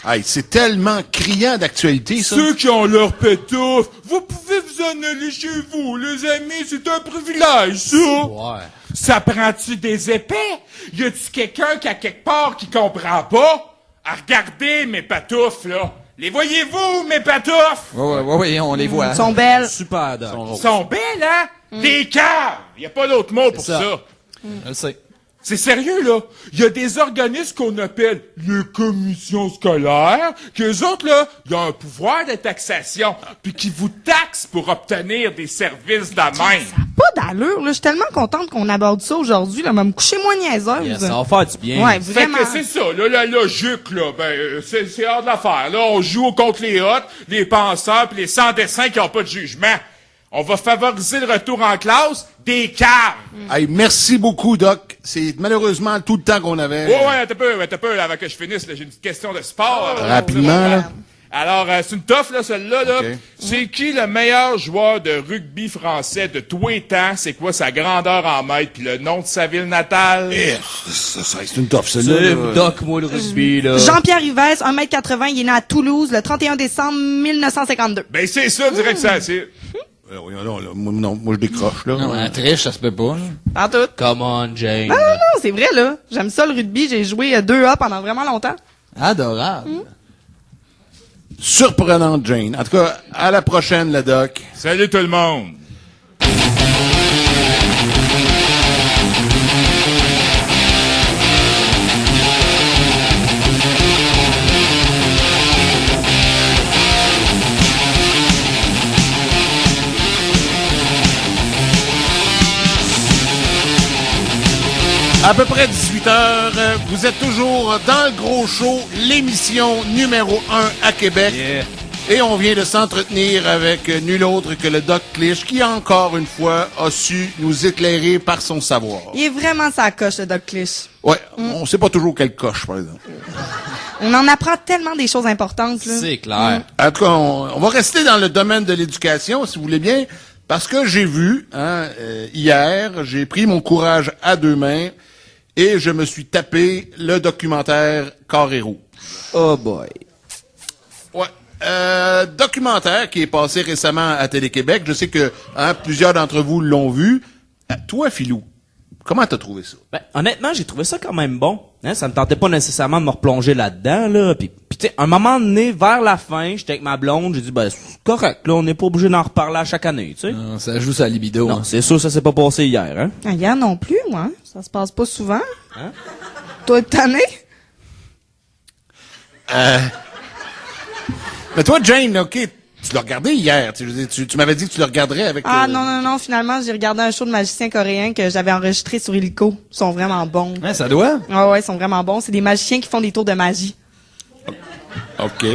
Hey, c'est tellement criant d'actualité, ça. Ceux qui ont leur pantoufles, vous pouvez vous en aller chez vous, les amis, c'est un privilège, ça. Ouais. Ça prend-tu des épais? Y a-tu quelqu'un qui a quelque part qui comprend pas? À regarder mes pantoufles, là. Les voyez-vous, mes pantoufles? Ouais, on les voit. Ils sont belles. Super, Doc. Ils sont belles, hein? Des caves! Y a pas d'autre mot pour ça. Je le sais. C'est sérieux, là. Il y a des organismes qu'on appelle les commissions scolaires, qu'eux autres, là, ils ont un pouvoir de taxation, puis qui vous taxent pour obtenir des services de la même. Pas d'allure, là. Je suis tellement contente qu'on aborde ça aujourd'hui, là. Me coucher moins niaiseuse. Yes, ça va faire du bien. Ouais, Fait vraiment. que c'est ça, là, la logique, là, ben, c'est hors de l'affaire. Là, on joue contre les hôtes, les penseurs, puis les sans-dessins qui ont pas de jugement. On va favoriser le retour en classe des caves. Hey, merci beaucoup, Doc. C'est malheureusement tout le temps qu'on avait. Ouais, attends un peu, là, avant que je finisse, là, j'ai une petite question de sport. Rapidement, là. Alors, c'est une toffe, là, celle-là, là. Ok. C'est qui le meilleur joueur de rugby français de tous les temps? C'est quoi sa grandeur en mètres? Puis le nom de sa ville natale? C'est une toffe, celle-là. C'est là. Doc, moi, le rugby, là. Jean-Pierre Rivès, 1m80, il est né à Toulouse le 31 décembre 1952. Ben, c'est ça, direct, ça, c'est... moi, je décroche, là. Non, la triche, ça se peut pas. Pas tout. Come on, Jane. Non, c'est vrai, là. J'aime ça, le rugby. J'ai joué 2A pendant vraiment longtemps. Adorable. Surprenante, Jane. En tout cas, à la prochaine, le doc. Salut tout le monde. À peu près 18h, vous êtes toujours dans le gros show, l'émission numéro 1 à Québec. Yeah. Et on vient de s'entretenir avec nul autre que le Doc Clich, qui encore une fois a su nous éclairer par son savoir. Il est vraiment sa coche, le Doc Clich. Ouais, on sait pas toujours quelle coche, par exemple. On en apprend tellement des choses importantes, là. C'est clair. En tout cas, on va rester dans le domaine de l'éducation, si vous voulez bien, parce que j'ai vu, hier, j'ai pris mon courage à deux mains et je me suis tapé le documentaire Carré Rouge. Oh boy. Ouais. Documentaire qui est passé récemment à Télé-Québec. Je sais que plusieurs d'entre vous l'ont vu. Toi, Philou, comment t'as trouvé ça? Ben, honnêtement, j'ai trouvé ça quand même bon. Hein, ça me tentait pas nécessairement de me replonger là-dedans, là. Puis tu sais, un moment donné, vers la fin, j'étais avec ma blonde, j'ai dit, ben, c'est correct, là, on n'est pas obligé d'en reparler à chaque année, tu sais. Non, ça joue sa libido. Non, hein. c'est sûr, ça s'est pas passé hier, hein. Hier non plus, moi. Ça se passe pas souvent. Hein? Toi, t'es tanné? Mais toi, Jane, OK, tu l'as regardé hier. Tu m'avais dit que tu le regarderais avec... Ah, non. Finalement, j'ai regardé un show de magiciens coréens que j'avais enregistré sur Illico. Ils sont vraiment bons. Ouais, ça doit. Ah ouais, ils sont vraiment bons. C'est des magiciens qui font des tours de magie. OK.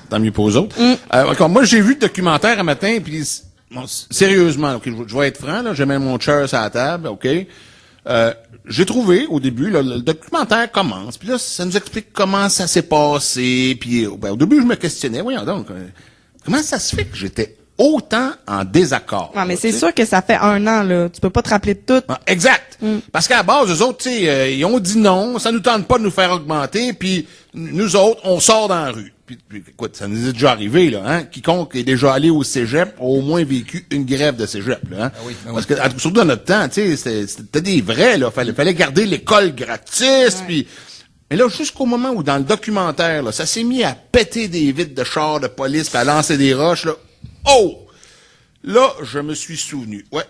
Tant mieux pour eux autres. Encore, moi, j'ai vu le documentaire un matin, puis sérieusement, OK, je vais être franc, là, j'ai mis mon chair sur la table, OK. J'ai trouvé, au début, là, le documentaire commence, puis là, ça nous explique comment ça s'est passé, puis au début, je me questionnais, voyons donc, comment ça se fait que j'étais autant en désaccord? Ouais, mais c'est sûr que ça fait 1 an, là. Tu peux pas te rappeler de tout. Ah, exact. Parce qu'à la base, eux autres, tu sais, ils ont dit non, ça nous tente pas de nous faire augmenter, puis nous autres, on sort dans la rue. Puis, écoute, ça nous est déjà arrivé, là, hein. Quiconque est déjà allé au cégep a au moins vécu une grève de cégep, là, hein. Ah oui. Parce que, surtout dans notre temps, tu sais, c'était des vrais, là. Fallait garder l'école gratis, puis... Mais là, jusqu'au moment où, dans le documentaire, là, ça s'est mis à péter des vitres de chars de police, puis à lancer des roches, là. Oh! Là, je me suis souvenu. Ouais.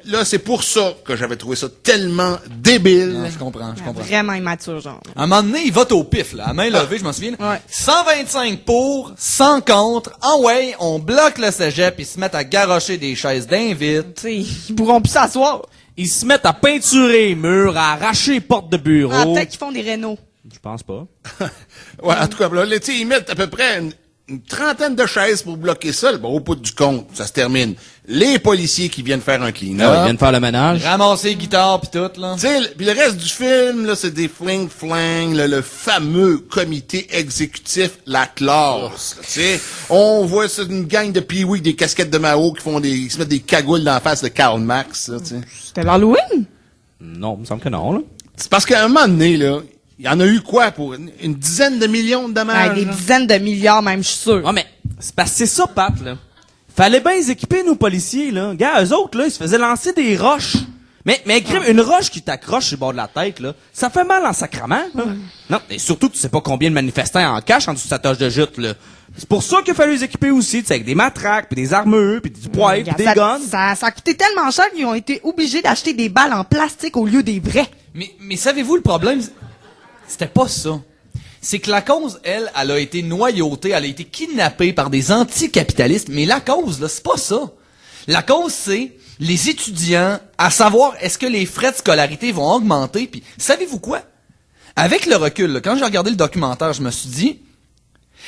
Là, c'est pour ça que j'avais trouvé ça tellement débile. Non, je comprends. Vraiment immature, genre. À un moment donné, il vote au pif, là, à main levée, je m'en souviens. Ouais. 125 pour, 100 contre. Ah ouais, on bloque le cégep, ils se mettent à garrocher des chaises d'invite. Tu sais, ils pourront plus s'asseoir. Ils se mettent à peinturer les murs, à arracher les portes de bureau. Ah, peut-être qu'ils font des rénaux. Je pense pas. Ouais, en tout cas, là, tu sais, ils mettent à peu près une trentaine de chaises pour bloquer ça. Bon, au bout du compte, ça se termine. Les policiers qui viennent faire un clean-up. Ah, ils viennent faire le ménage. Ramasser les guitares pis tout, là. Tu sais, puis le reste du film, là, c'est des fling-flang, le fameux comité exécutif, la classe. Tu sais, on voit ça, une gang de pee-wee, des casquettes de Mao qui se mettent des cagoules dans la face de Karl Marx, là, tu sais. C'était l'Halloween? Non, il me semble que non, là. C'est parce qu'à un moment donné, là, il y en a eu quoi pour une dizaine de millions de dommages? Des là? dizaines de milliards, même, je suis sûr. Ouais, mais c'est parce que c'est ça, Pat, là. Fallait bien les équiper, nos policiers, là. Gars, eux autres, là, ils se faisaient lancer des roches. Mais une roche qui t'accroche sur le bord de la tête, là, ça fait mal en sacrament, là. Non, et surtout que tu sais pas combien de manifestants en cachent en dessous de sa toche de jute, là. C'est pour ça qu'il fallait les équiper aussi, tu sais, avec des matraques, puis des armures, puis du poivre, puis des guns. Ça a coûté tellement cher qu'ils ont été obligés d'acheter des balles en plastique au lieu des vraies. Mais savez-vous le problème? C'était pas ça. C'est que la cause, elle a été noyautée, elle a été kidnappée par des anticapitalistes, mais la cause, là, c'est pas ça. La cause, c'est les étudiants, à savoir est-ce que les frais de scolarité vont augmenter, puis savez-vous quoi? Avec le recul, là, quand j'ai regardé le documentaire, je me suis dit,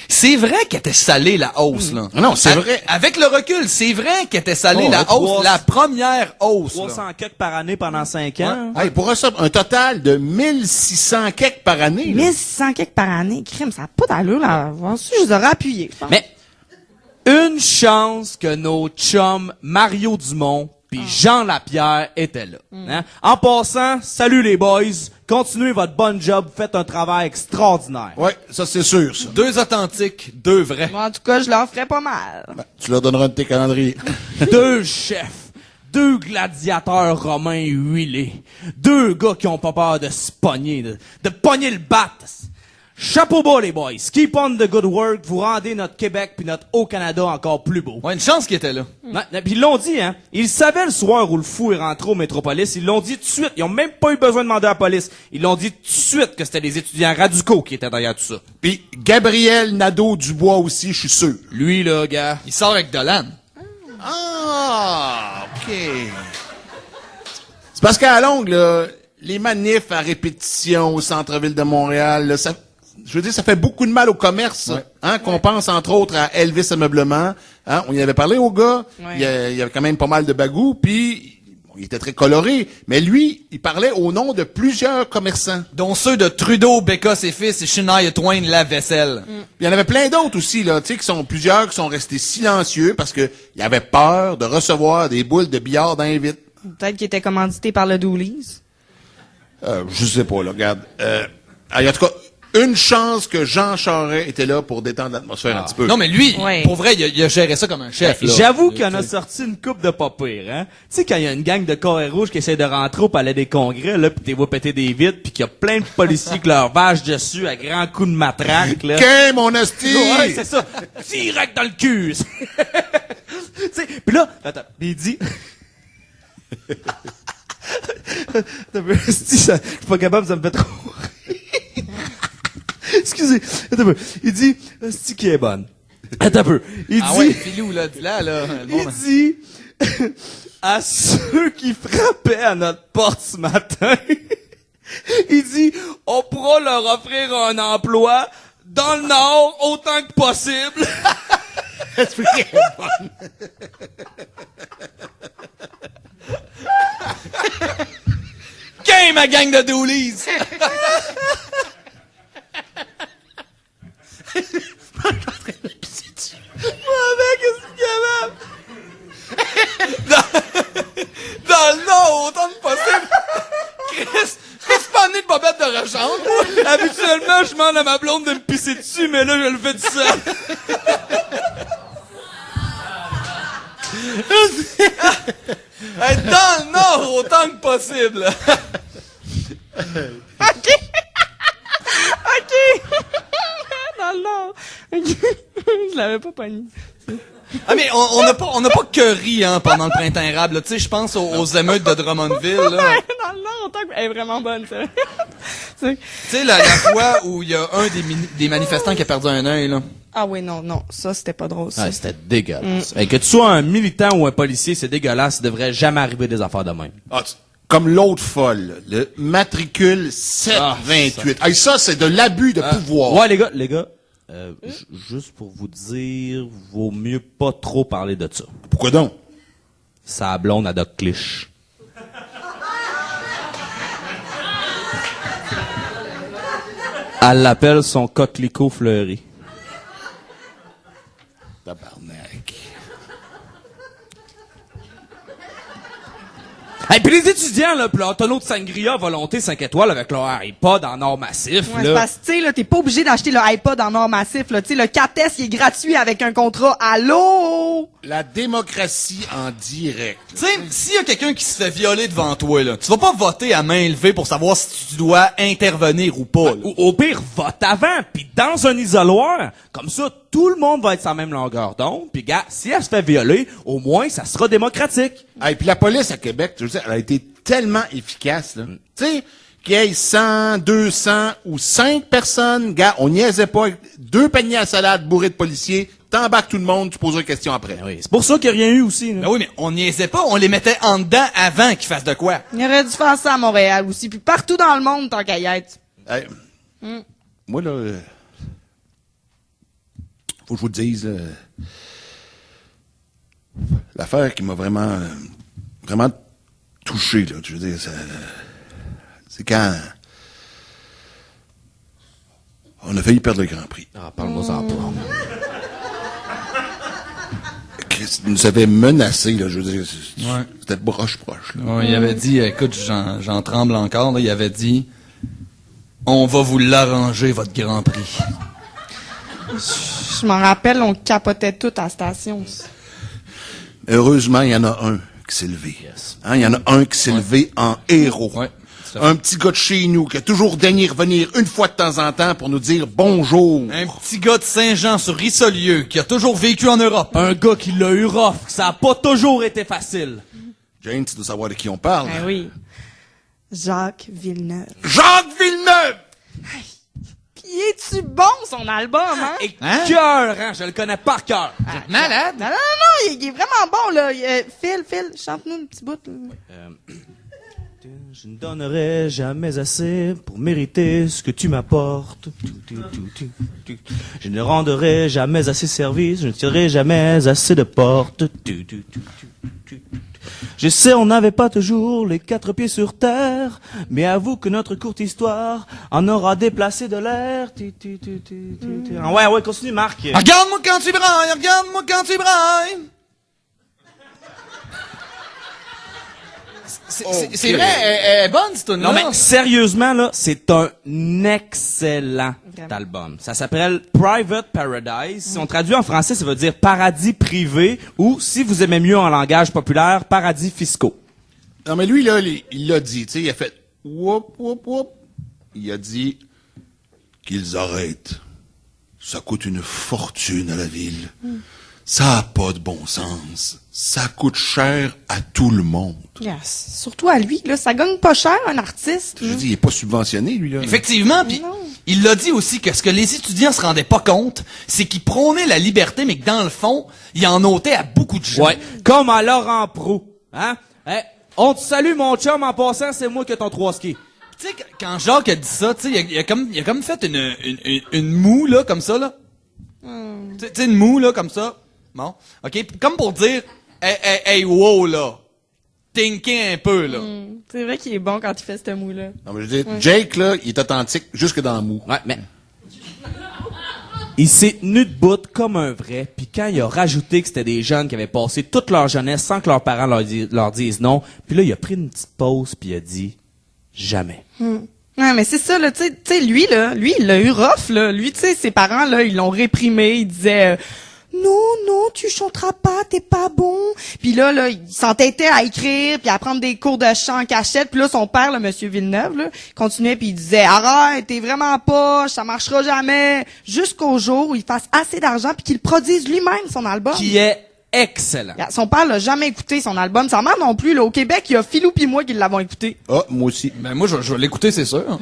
c'est vrai qu'elle était salée, la hausse, là. Non, c'est vrai. Avec le recul, c'est vrai qu'elle était salée, Oh, la ouais, hausse, la première hausse, 300 là. keks par année pendant 5 ans. Hey, pour un total de 1600 keks par année. là. 1600 quelques par année. Crime, ça n'a pas d'allure, là. Ensuite, je les aurais appuyés. je pense. Mais une chance que nos chums Mario Dumont puis Jean Lapierre était là. Hein? En passant, salut les boys, continuez votre bon job, faites un travail extraordinaire. Ouais, ça c'est sûr, ça. 2 authentiques, 2 vrais. Moi, en tout cas, je leur ferais pas mal. Tu leur donneras un de tes calendriers. 2 chefs, 2 gladiateurs romains huilés, 2 gars qui ont pas peur de se pogner, de pogner le bat. Chapeau bas les boys, keep on the good work, vous rendez notre Québec puis notre Haut-Canada encore plus beau. Ouais, une chance qu'il était là. Ouais, puis ils l'ont dit, hein. Ils savaient le soir où le fou est rentré au Métropolis. Ils l'ont dit tout de suite. Ils ont même pas eu besoin de demander à la police. Ils l'ont dit tout de suite que c'était les étudiants radicaux qui étaient derrière tout ça. Puis Gabriel Nadeau-Dubois aussi, je suis sûr. Lui, là, gars. Il sort avec Dolan. Ah, OK. C'est parce qu'à la longue, là, les manifs à répétition au centre-ville de Montréal, là, je veux dire, ça fait beaucoup de mal au commerce, hein, qu'on pense entre autres à Elvis Ameublement, hein, on y avait parlé au gars, Ouais. il y avait quand même pas mal de bagou, puis il était très coloré, mais lui, il parlait au nom de plusieurs commerçants. Dont ceux de Trudeau, Bécosse et Fils et Shania Twain Lave-Vaisselle. Puis il y en avait plein d'autres aussi, là, tu sais, plusieurs qui sont restés silencieux parce que il avaient peur de recevoir des boules de billard d'invite. Peut-être qu'il était commandité par le Doolies. Je sais pas, là, regarde. En tout cas, une chance que Jean Charest était là pour détendre l'atmosphère un petit peu. Non, mais lui, Ouais. pour vrai, il a géré ça comme un chef, là. J'avoue qu'il en a sorti une coupe de pas pire, hein. Tu sais, quand il y a une gang de carrés rouges qui essaie de rentrer au palais des congrès, là, pis t'es vois péter des vitres, pis qu'il y a plein de policiers qui leur vachent dessus à grands coups de matraque, là. Qu'est mon hostie! Ouais, c'est ça. Direct dans le cul. Tu sais, pis là, attends, pis il dit... Je suis pas capable, ça me fait trop rire. Excusez, attends un peu. Il dit, c'est qui est bonne. Attends un peu. Il Ah dit, ouais, Filou, là, le il monde. dit, à ceux qui frappaient à notre porte ce matin, il dit, on pourra leur offrir un emploi dans le Nord autant que possible. Game, ma gang de Doolies! Dans le Nord, autant que possible! Chris, c'est pas amené de bobette de rechange, moi. Habituellement, je demande à ma blonde de me pisser dessus, mais là, je le fais tout seul. Être dans le Nord autant que possible. OK! Dans le Nord. OK. Je l'avais pas pogné. Ah, mais on n'a pas que ri, hein, pendant le printemps érable, là. Tu sais, je pense aux émeutes de Drummondville, là. Dans le Nord, autant que... Elle est vraiment bonne, ça. Tu sais, la fois où il y a un des manifestants qui a perdu un œil, là. Ah oui, non, ça, c'était pas drôle, ça. Ouais, c'était dégueulasse. Hey, que tu sois un militant ou un policier, c'est dégueulasse. Ça devrait jamais arriver des affaires de même. Comme l'autre folle, le matricule 728. Ah, ça, c'est de l'abus de pouvoir. Ouais, les gars, juste pour vous dire, vaut mieux pas trop parler de ça. Pourquoi donc? Sa blonde à Doc Clich. Elle l'appelle son coquelicot fleuri. Tabarnak. Et puis les étudiants, là, pis leur tonneau de sangria volonté 5 étoiles avec leur iPod en or massif, Ouais, c'est là. parce que, tu sais, là, t'es pas obligé d'acheter le iPod en or massif, là. Tu sais, le 4S, il est gratuit avec un contrat. Allô? La démocratie en direct. Tu sais, s'il y a quelqu'un qui se fait violer devant toi, là, tu vas pas voter à main levée pour savoir si tu dois intervenir ou pas, là. Ou au pire, vote avant, puis dans un isoloir. Comme ça, tout le monde va être sur la même longueur d'onde. Puis gars, si elle se fait violer, au moins, ça sera démocratique. Ah, et puis la police à Québec, tu sais, elle a été tellement efficace, là. Tu sais, qu'il y ait 100, 200 ou 5 personnes, gars, on niaisait pas. 2 paniers à salade bourrés de policiers, t'embarques tout le monde, tu poseras une question après. Oui, c'est pour ça qu'il n'y a rien eu aussi, là. Ben oui, mais on niaisait pas, on les mettait en dedans avant qu'ils fassent de quoi. Il aurait dû faire ça à Montréal aussi, puis partout dans le monde, tant qu'à y être. Hey, moi, là, faut que je vous le dise, là, l'affaire qui m'a vraiment touché, là, je veux dire, c'est quand on a failli perdre le Grand Prix. Ah, parle-moi ça pas. nous avait menacé, là, je veux dire. Ouais. C'était proche. Là. Ouais, il avait dit, écoute, j'en tremble encore, là, il avait dit, on va vous l'arranger, votre Grand Prix. Je m'en rappelle, on capotait tout à la station. Heureusement, il y en a un qui s'est levé. Hein, il y en a un qui s'est levé en héros. Ouais. Un petit gars de chez nous qui a toujours daigné revenir une fois de temps en temps pour nous dire bonjour. Un petit gars de Saint-Jean-sur-Richelieu qui a toujours vécu en Europe. Un gars qui l'a eu rough, que ça a pas toujours été facile. Jane, tu dois savoir de qui on parle. Ben oui. Jacques Villeneuve. Jacques Villeneuve! Pis est-tu bon, son album, hein? Et cœur, hein? Je le connais par cœur. Malade. Non, il est vraiment bon, là. Phil, chante-nous un petit bout. Là. Je ne donnerai jamais assez pour mériter ce que tu m'apportes. Je ne rendrai jamais assez service, je ne tirerai jamais assez de portes. Je sais, on n'avait pas toujours les 4 pieds sur terre, mais avoue que notre courte histoire en aura déplacé de l'air. Ouais, continue, Marc. Regarde-moi quand tu brailles, regarde-moi quand tu brailles. C'est vrai, elle est bonne, cette tune-là. Non, mais sérieusement, là, c'est un excellent album. Ça s'appelle Private Paradise. Si on traduit en français, ça veut dire paradis privé ou, si vous aimez mieux en langage populaire, paradis fiscaux. Non, mais lui, là, il l'a dit, tu sais, il a fait whoop, whoop, whoop. Il a dit qu'ils arrêtent. Ça coûte une fortune à la ville. Ça a pas de bon sens. Ça coûte cher à tout le monde. Yes. Surtout à lui, là. Ça gagne pas cher, un artiste. Je dis, il est pas subventionné, lui, là. Effectivement, puis il l'a dit aussi que ce que les étudiants se rendaient pas compte, c'est qu'il prônait la liberté, mais que dans le fond, il en ôtait à beaucoup de gens. Ouais. Comme à Laurent Pro. Hein? Hey, on te salue, mon chum, en passant, c'est moi qui ai ton 3 skis. Tu sais, quand Jacques a dit ça, tu sais, il a comme fait une moue, là, comme ça, là. Tu sais, une moue, là, comme ça. Bon. OK. Comme pour dire, hey, wow, là. Thinking un peu, là. C'est vrai qu'il est bon quand il fait ce mou-là. Non, mais je veux dire, Jake, là, il est authentique jusque dans le mou. Ouais, mais... Il s'est tenu debout comme un vrai, puis quand il a rajouté que c'était des jeunes qui avaient passé toute leur jeunesse sans que leurs parents leur disent non, puis là, il a pris une petite pause, puis il a dit « jamais ». Ouais, mais c'est ça, là, tu sais, lui, il l'a eu rough, là. Lui, tu sais, ses parents, là, ils l'ont réprimé, ils disaient non, tu chanteras pas, t'es pas bon. Puis là, il s'entêtait à écrire, puis à prendre des cours de chant en cachette. Puis là, son père, le monsieur Villeneuve, là, continuait, puis il disait, arrête, t'es vraiment poche, ça marchera jamais. Jusqu'au jour où il fasse assez d'argent, puis qu'il produise lui-même son album. Qui est excellent. Son père l'a jamais écouté, son album. Sa mère non plus, là. Au Québec, il y a Philou pis moi qui l'avons écouté. Ah, moi aussi. Ben, moi, je vais l'écouter, c'est sûr.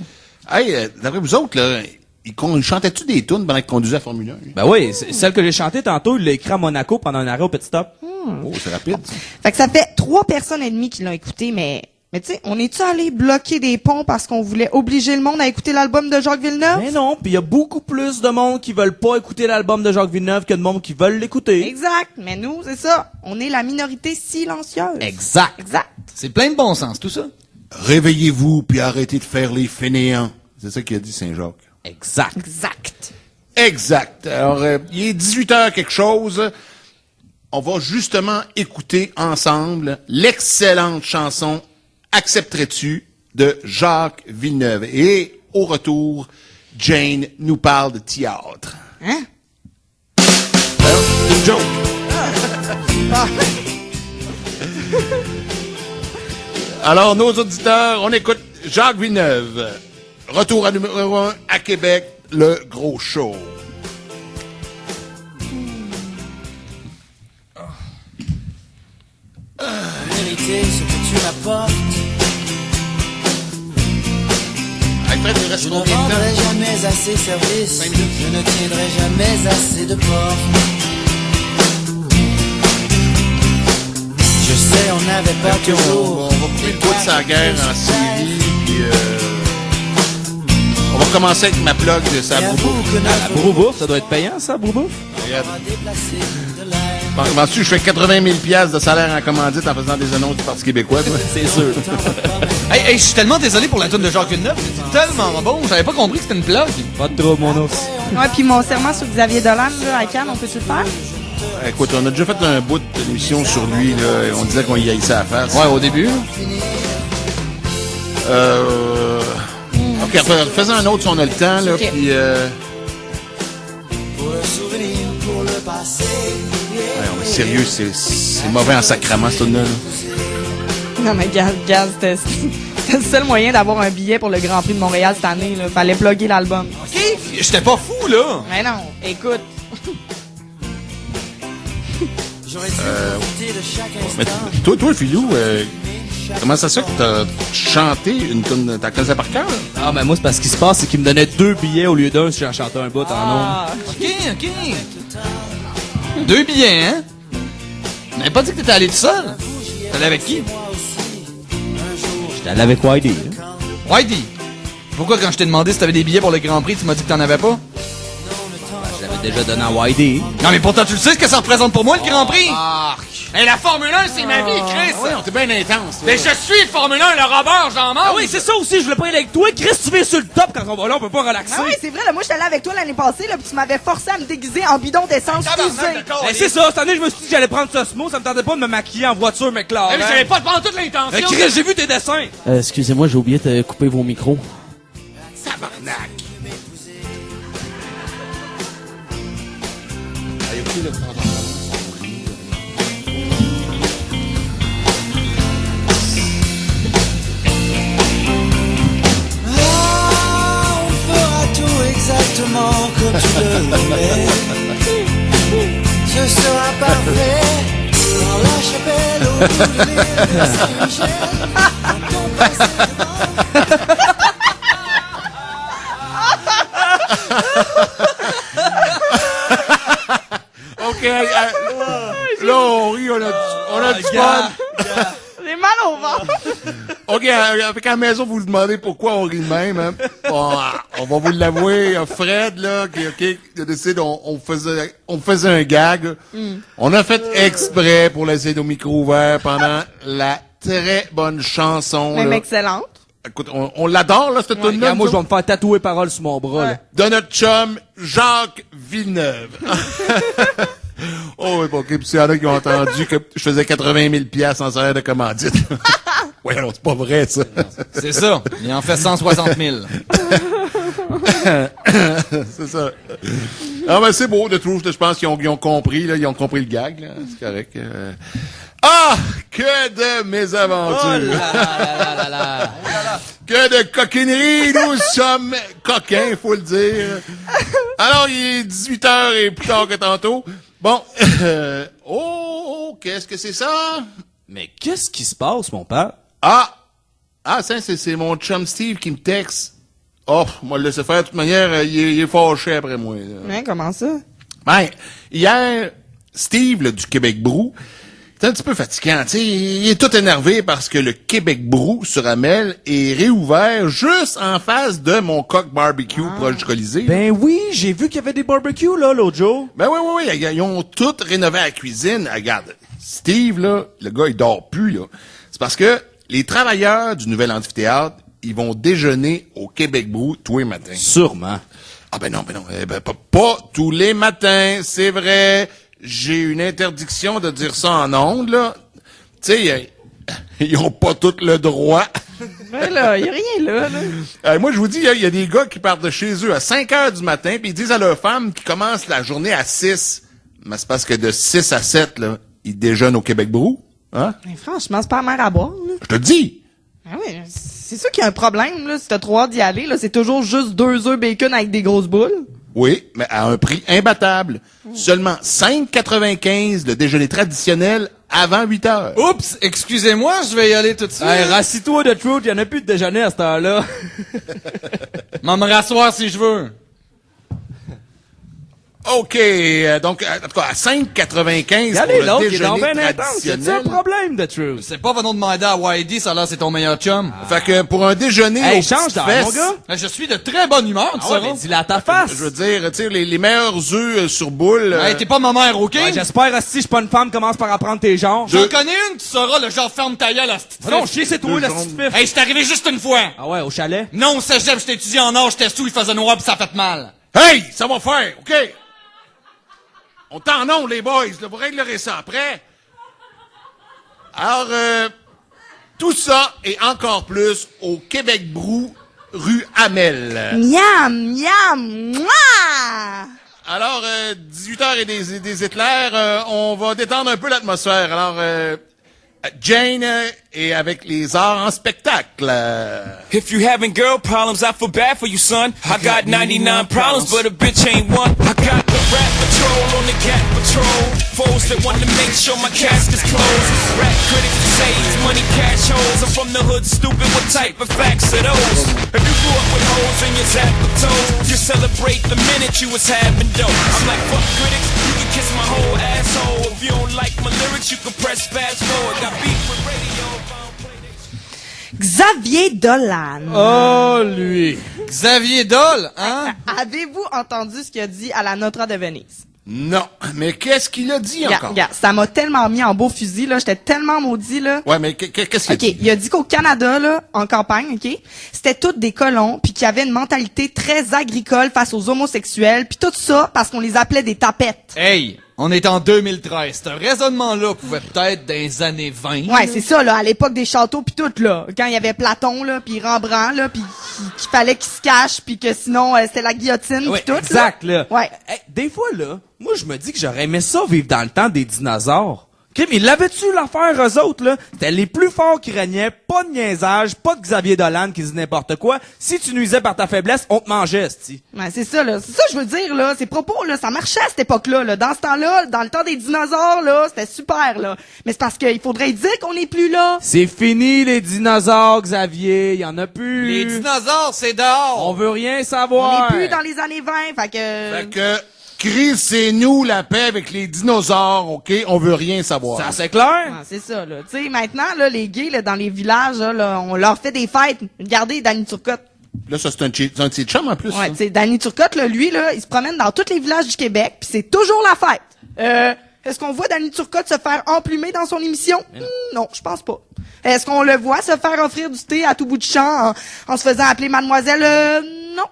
Hey, d'après vous autres, là, il chantait-tu des tunes pendant qu'il conduisait la Formule 1? Ben oui, celle que j'ai chantée tantôt, il l'a écrit à Monaco pendant un arrêt au Petit Stop. Oh, c'est rapide, ça. Fait que ça fait 3 personnes et demie qui l'ont écouté, mais tu sais, on est-tu allé bloquer des ponts parce qu'on voulait obliger le monde à écouter l'album de Jacques Villeneuve? Mais non, puis il y a beaucoup plus de monde qui veulent pas écouter l'album de Jacques Villeneuve que de monde qui veulent l'écouter. Exact, mais nous, c'est ça. On est la minorité silencieuse. Exact. C'est plein de bon sens, tout ça. Réveillez-vous puis arrêtez de faire les fainéants. C'est ça qu'il a dit Saint-Jacques. Exact. Alors, il est 18h quelque chose. On va justement écouter ensemble l'excellente chanson « Accepterais-tu » de Jacques Villeneuve. Et au retour, Jane nous parle de théâtre. Hein? C'est une joke. Alors, nos auditeurs, on écoute Jacques Villeneuve. Retour à numéro 1 à Québec, le gros show. Vérité, ce que tu m'apportes. Fred, il reste Je ne combien de temps? rendrai jamais assez service. 5 minutes. Je ne tiendrai jamais assez de portes. Je sais, on n'avait pas Ok, toujours. on va couper le bout de sa guerre en série, puis on va commencer avec ma plug de sa bourbouffe. La Broubouffe, ça doit être payant, ça, Broubouffe? Regarde. Penses-tu que je fais 80 000 $ de salaire en commandite en faisant des annonces du Parti québécois, toi? C'est sûr. Hey, je suis tellement désolé pour la tune de Jacques Villeneuve. C'est tellement bon. J'avais pas compris que c'était une plug. Pas de trop, mon ours. Ouais, puis mon serment sur Xavier Dolan, là, à Cannes, on peut-tu le faire? Écoute, on a déjà fait un bout de l'émission sur lui, là. Et on disait qu'on y haïssait à la face. Ouais, au début. OK, faisons un autre si on a le temps, là. OK. Puis, Pour le souvenir, pour le passé. ouais, on est sérieux, c'est mauvais en sacrament, ce tune-là. Non, mais Gaz, c'était le seul moyen d'avoir un billet pour le Grand Prix de Montréal cette année, là. Fallait plugger l'album. OK, j'étais pas fou, là. Mais non, écoute. J'aurais dû profiter de chaque Mais instant. toi, Philou, comment ça se fait que t'as chanté une tune, t'as connaissé par cœur, là? Ah, ben moi, c'est parce qu'il se passe, c'est qu'il me donnait 2 billets au lieu d'un si j'en chantais un bout en nombre. Ah, OK. 2 billets, hein? Tu m'avais pas dit que t'étais allé tout seul? T'allais avec qui? J'étais allé avec YD. Hein. Whitey. Pourquoi, quand je t'ai demandé si t'avais des billets pour le Grand Prix, tu m'as dit que t'en avais pas? Je l'avais déjà donné à YD. Non, mais pourtant, tu le sais ce que ça représente pour moi, le Grand Prix? Hey, la Formule 1, c'est ma vie, Chris! Oui, on était bien intense. Mais je suis Formule 1, le Robert, j'en mange! Ah oui, c'est ça aussi, je voulais pas aller avec toi. Chris, tu viens sur le top quand on va là, on peut pas relaxer. ah oui, c'est vrai, là, moi, j'étais allé avec toi l'année passée, là, pis tu m'avais forcé à me déguiser en bidon d'essence usé. Ben, c'est ça, cette année, je me suis dit que j'allais prendre ce smooth, ça me tentait pas de me maquiller en voiture, mais clair. Mais j'avais pas de prendre toute l'intention! Chris, j'ai vu tes dessins. Excusez-moi, j'ai oublié de couper vos micros. Ah, on fera tout exactement comme tu le voulais. Ce sera parfait. Dans la chapelle au bout de l'île de Saint-Michel. Quand on passe OK, là, on rit, on a du fun. J'ai mal au ventre. OK, avec la maison, vous vous demandez pourquoi on rit de même, hein? Bon, on va vous l'avouer, Fred, là, qui a décidé, on faisait un gag. On a fait exprès pour laisser nos micros ouverts pendant la très bonne chanson, Même là. excellente. Écoute, on l'adore, là, cette tune-là. Regarde, moi, nous je vais me faire tatouer paroles sur mon bras, là. de notre chum Jacques Villeneuve. Oh, oui, bon, OK, puis s'il y en a qui ont entendu que je faisais 80 000 $ en salaire de commandite. Ouais, alors, c'est pas vrai, ça. C'est ça. Il en fait 160 000. C'est ça. Ah, ben, c'est beau, de Truth, je pense qu'ils ont compris, là, ils ont compris le gag, là. C'est correct. Ah! Que de mésaventures! Que de coquinerie! Nous sommes coquins, faut le dire. Alors, il est 18h et plus tard que tantôt. Bon, qu'est-ce que c'est ça? Mais qu'est-ce qui se passe, mon père? Ah, ça, c'est mon chum Steve qui me texte. Oh, moi, le laisser faire. De toute manière, il est fâché après moi. Là. Hein, comment ça? Ben, hier, Steve, là, du Québec Brou, c'est un petit peu fatigant, tu sais. Il est tout énervé parce que le Québec Brou sur Amel est réouvert juste en face de mon coq barbecue proche du Colisée. Ben oui, j'ai vu qu'il y avait des barbecues, là, l'autre jour. Ben oui, ils ont tout rénové la cuisine. Regarde, Steve, là, le gars, il dort plus, là. C'est parce que les travailleurs du nouvel amphithéâtre, ils vont déjeuner au Québec Brou tous les matins. Sûrement. Ah ben non. Pas tous les matins, c'est vrai. J'ai une interdiction de dire ça en ondes, là. Tu sais, ils ont pas tout le droit. Mais là, y a rien là. Moi, je vous dis, il y a des gars qui partent de chez eux à 5 heures du matin, puis ils disent à leur femme qu'ils commencent la journée à 6. Mais c'est parce que de 6 à 7, là, ils déjeunent au Québec Brou. Hein? Mais franchement, c'est pas la mer à boire, là. Je te le dis. Ah oui, c'est sûr qu'il y a un problème, là. Si t'as trop hâte d'y aller, là, c'est toujours juste 2 œufs bacon avec des grosses boules. Oui, mais à un prix imbattable. Seulement 5,95 le déjeuner traditionnel avant 8 heures. Oups, excusez-moi, je vais y aller tout de suite. Hey, rassis-toi de Truth, y'en a plus de déjeuner à cette heure-là. M'en me rasseoir si je veux. OK, donc, en tout cas, à 5,95 Regardez pour l'autre le qui est donc déjeuner bien intense. C'est un traditionnel. problème de Truth. C'est pas venons demander à YD, ça là, c'est ton meilleur chum. Fait que pour un déjeuner Hey, aux change petites d'air, fesses, mon gars. Je suis de très bonne humeur, tu Ah ouais, sais. mais dis-le à ta face. je veux dire, tu sais, les meilleurs œufs sur boule. Hey, t'es pas ma mère, OK? Ouais, j'espère, si je suis pas une femme, commence par apprendre tes genres. J'en connais une, tu sauras, le genre ferme ta gueule à cette petite Ah non, fille. chier, c'est toi, la petite fif. Hey, je suis arrivé juste une fois. Ah ouais, au chalet. Non, au cégep, j'étais étudiant en âge, j'étais sous, il faisait noir pis ça fait mal. Hey, ça va faire, OK? On t'en onde, les boys, là, vous réglerez ça après. Alors, tout ça et encore plus au Québec Brou, rue Hamel. Miam, miam, mouah! Alors, 18h et des éclairs, on va détendre un peu l'atmosphère. Alors, Jane est avec les arts en spectacle. If you having girl problems, I feel bad for you, son. I got 99 problems, but a bitch ain't one. I got the rap patrol on the cat patrol. Foes that want to make sure my casket's closed. Rap critics who say it's money cash holes. I'm from the hood, stupid. What type of facts are those? If you grew up with holes in your tap toes, you celebrate the minute you was having dope. I'm like, fuck critics, you can kiss my whole asshole. If you don't like my lyrics, you can press fast forward. Got beef with radio. Xavier Dolan. Oh, lui. Xavier Doll, hein? Avez-vous entendu ce qu'il a dit à la Notre de Venise? Non, mais qu'est-ce qu'il a dit encore? Regarde, ça m'a tellement mis en beau fusil, là. J'étais tellement maudit, là. Ouais, mais qu'est-ce qu'il a dit? Il a dit qu'au Canada, là, en campagne, OK, c'était tous des colons, puis qu'il y avait une mentalité très agricole face aux homosexuels, puis tout ça parce qu'on les appelait des tapettes. Hey, on est en 2013. Ce raisonnement-là pouvait peut-être dans les années 20. Ouais, c'est ça, là, à l'époque des châteaux puis tout, là. Quand il y avait Platon, là, puis Rembrandt, là, puis qu'il fallait qu'il se cache, puis que sinon, c'était la guillotine, Ouais, puis tout, exact, là. Ouais. Hey, des fois, là, moi, je me dis que j'aurais aimé ça vivre dans le temps des dinosaures. OK, mais l'avais-tu l'affaire, eux autres, là? C'était les plus forts qui régnaient, pas de niaisage, pas de Xavier Dolan qui disait n'importe quoi. Si tu nuisais par ta faiblesse, on te mangeait, c'ti. Ouais, c'est ça, là. C'est ça que je veux dire, là. Ces propos, là, ça marchait à cette époque-là, là. Dans ce temps-là, dans le temps des dinosaures, là, c'était super, là. Mais c'est parce qu'il faudrait dire qu'on n'est plus là. C'est fini, les dinosaures, Xavier. Y en a plus. Les dinosaures, c'est dehors. On veut rien On savoir. n'est plus dans les années 20, fait que... Chris, c'est nous la paix avec les dinosaures, OK? On veut rien savoir. Ça, c'est clair? Ah, c'est ça, là. Tu sais, maintenant, là, les gays, là, dans les villages, là, on leur fait des fêtes. Regardez Danny Turcotte. Là, ça, c'est un de ses chums, en plus. Ouais, ça. tu sais, Danny Turcotte, là, lui, là, il se promène dans tous les villages du Québec, puis c'est toujours la fête. Est-ce qu'on voit Danny Turcotte se faire emplumer dans son émission? Non, je pense pas. Est-ce qu'on le voit se faire offrir du thé à tout bout de champ en se faisant appeler mademoiselle? Non.